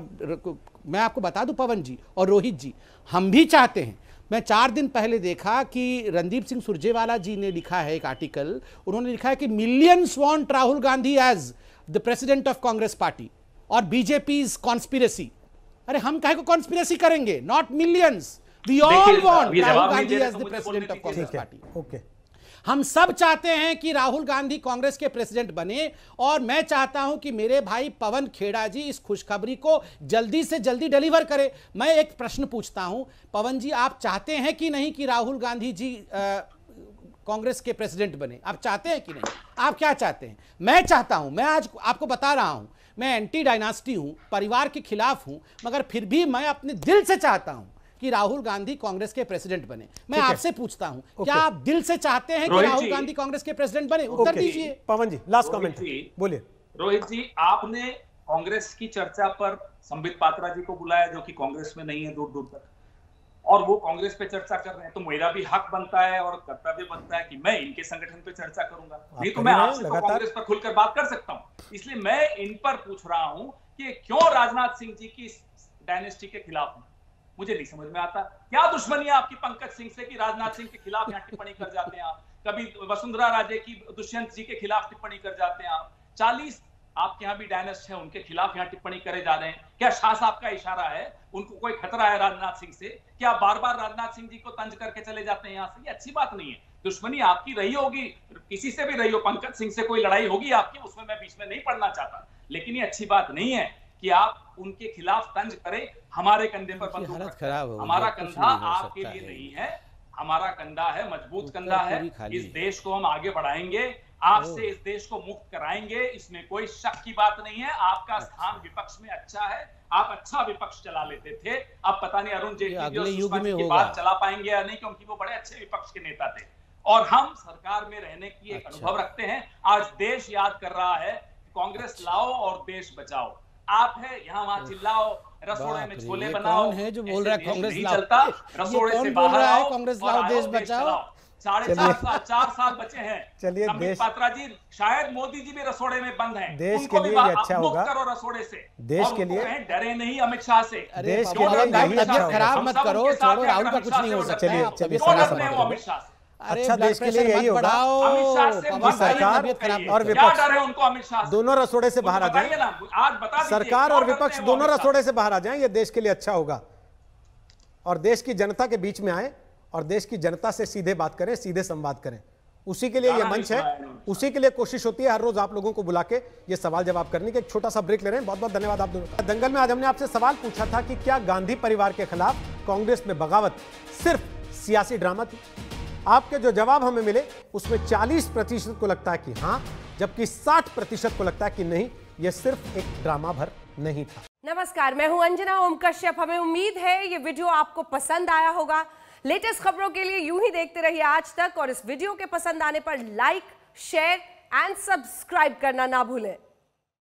मैं आपको बता दूं पवन जी और रोहित जी, हम भी चाहते हैं। मैं 4 दिन पहले देखा कि रणदीप सिंह सुरजेवाला जी ने लिखा है एक आर्टिकल, उन्होंने लिखा है कि millions want Rahul Gandhi as the president of Congress party और बीजेपी इज कॉन्स्पिरेसी। अरे हम काहे को कॉन्स्पिरेसी करेंगे? Not millions, we all want Rahul Gandhi as the president of Congress party. Okay, हम सब चाहते हैं कि राहुल गांधी कांग्रेस के प्रेसिडेंट बने, और मैं चाहता हूं कि मेरे भाई पवन खेड़ा जी इस खुशखबरी को जल्दी से जल्दी डिलीवर करें। मैं एक प्रश्न पूछता हूं, पवन जी आप चाहते हैं कि नहीं कि राहुल गांधी जी कांग्रेस के प्रेसिडेंट बने? आप चाहते हैं कि नहीं? आप क्या चाहते हैं? मैं चाहता हूं। मैं आज आपको बता रहा हूं, मैं एंटी डायनास्टी हूं, परिवार के खिलाफ हूं, मगर फिर भी मैं अपने दिल से चाहता हूं कि राहुल गांधी कांग्रेस के प्रेसिडेंट बने। मैं आपसे पूछता हूं, क्या आप दिल से चाहते हैं कि राहुल गांधी कांग्रेस के प्रेसिडेंट बने? उत्तर दीजिए। पवन जी लास्ट कमेंट बोलिए। रोहित जी, आपने कांग्रेस की चर्चा पर संबित पात्रा जी को बुलाया जो कि कांग्रेस में नहीं है दूर दूर तक, और वो कांग्रेस पे चर्चा कर रहे हैं, तो मेरा भी हक बनता है और कर्तव्य बनता है कि मैं इनके संगठन पे चर्चा करूंगा। नहीं तो मैं आपसे तो कांग्रेस पर खुलकर बात कर सकता हूं। इसलिए मैं इन पर पूछ रहा हूं कि क्यों राजनाथ सिंह जी की डायनेस्टी के खिलाफ हैं? मुझे नहीं समझ में आता। क्या दुश्मनी है आपकी पंकज सिंह से कि राजनाथ सिंह के खिलाफ यहाँ टिप्पणी कर जाते हैं आप? कभी वसुंधरा राजे की दुष्यंत जी के खिलाफ टिप्पणी कर जाते हैं आप। 40 आपके यहाँ भी डायनेस्ट है, उनके खिलाफ यहाँ टिप्पणी करे जा रहे हैं। क्या शाह साहब का इशारा है? उनको कोई खतरा है राजनाथ सिंह से? क्या बार बार राजनाथ सिंह जी को तंज करके चले जाते हैं यहाँ से? ये अच्छी बात नहीं है। दुश्मनी आपकी रही होगी, किसी से भी रही हो, पंकज सिंह से कोई लड़ाई होगी आपकी, उसमें मैं बीच में नहीं पड़ना चाहता, लेकिन ये अच्छी बात नहीं है कि आप उनके खिलाफ तंज करें। हमारे कंधे पर बंदूक रखें। हमारा कंधा आपके लिए नहीं है, हमारा कंधा है, मजबूत कंधा है। इस देश को हम आगे बढ़ाएंगे, आपसे इस देश को मुक्त कराएंगे, इसमें कोई शक की बात नहीं है। आपका स्थान विपक्ष में अच्छा है, आप अच्छा विपक्ष चला लेते थे। अब पता नहीं अरुण जेटली की बात चला पाएंगे या नहीं, क्योंकि वो बड़े अच्छे विपक्ष के नेता थे, और हम सरकार में रहने की एक अनुभव रखते हैं। आज देश याद कर रहा है, कांग्रेस लाओ और देश बचाओ। आप है यहाँ वहां चिल्लाओ, रसोड़े में छोले बनाओ। कौन है जो बोल रहा है कांग्रेस लाओ? चलता, रसोड़े से बाहर आओ, कांग्रेस लाओ देश बचाओ। 4.5 साल बचे हैं। चलिए संबित पात्रा जी, शायद मोदी जी भी रसोड़े में बंद हैं। देश के लिए ये अच्छा होगा। करो रसोड़े से, देश के लिए डरे नहीं अमित शाह से। देश के लिए यही अच्छा होगा। खराब मत करो, छोड़ो, राहुल का कुछ नहीं हो सकता। चलिए अमित शाह से अच्छा देश के लिए यही होगा। सरकार और विपक्ष दोनों रसोड़े से बाहर आ जाएं। सरकार और विपक्ष दोनों रसोड़े से बाहर आ जाएं, ये देश के लिए अच्छा होगा। और देश की जनता के बीच में आए और देश की जनता से सीधे बात करें, सीधे संवाद करें। उसी के लिए ये मंच है, उसी के लिए कोशिश होती है हर रोज आप लोगों को बुला के ये सवाल जवाब करने के। एक छोटा सा ब्रेक ले रहे हैं। बहुत बहुत धन्यवाद आप दोनों का। दंगल में आज हमने आपसे सवाल पूछा था कि क्या गांधी परिवार के खिलाफ कांग्रेस में बगावत सिर्फ सियासी ड्रामा थी? आपके जो जवाब हमें मिले उसमें 40% को लगता है कि हाँ, जबकि 60% को लगता है कि नहीं, यह सिर्फ एक ड्रामा भर नहीं था। नमस्कार, मैं हूं अंजना ओम कश्यप। हमें उम्मीद है ये वीडियो आपको पसंद आया होगा। लेटेस्ट खबरों के लिए यूं ही देखते रहिए आज तक, और इस वीडियो के पसंद आने पर लाइक, शेयर एंड सब्सक्राइब करना ना भूलें।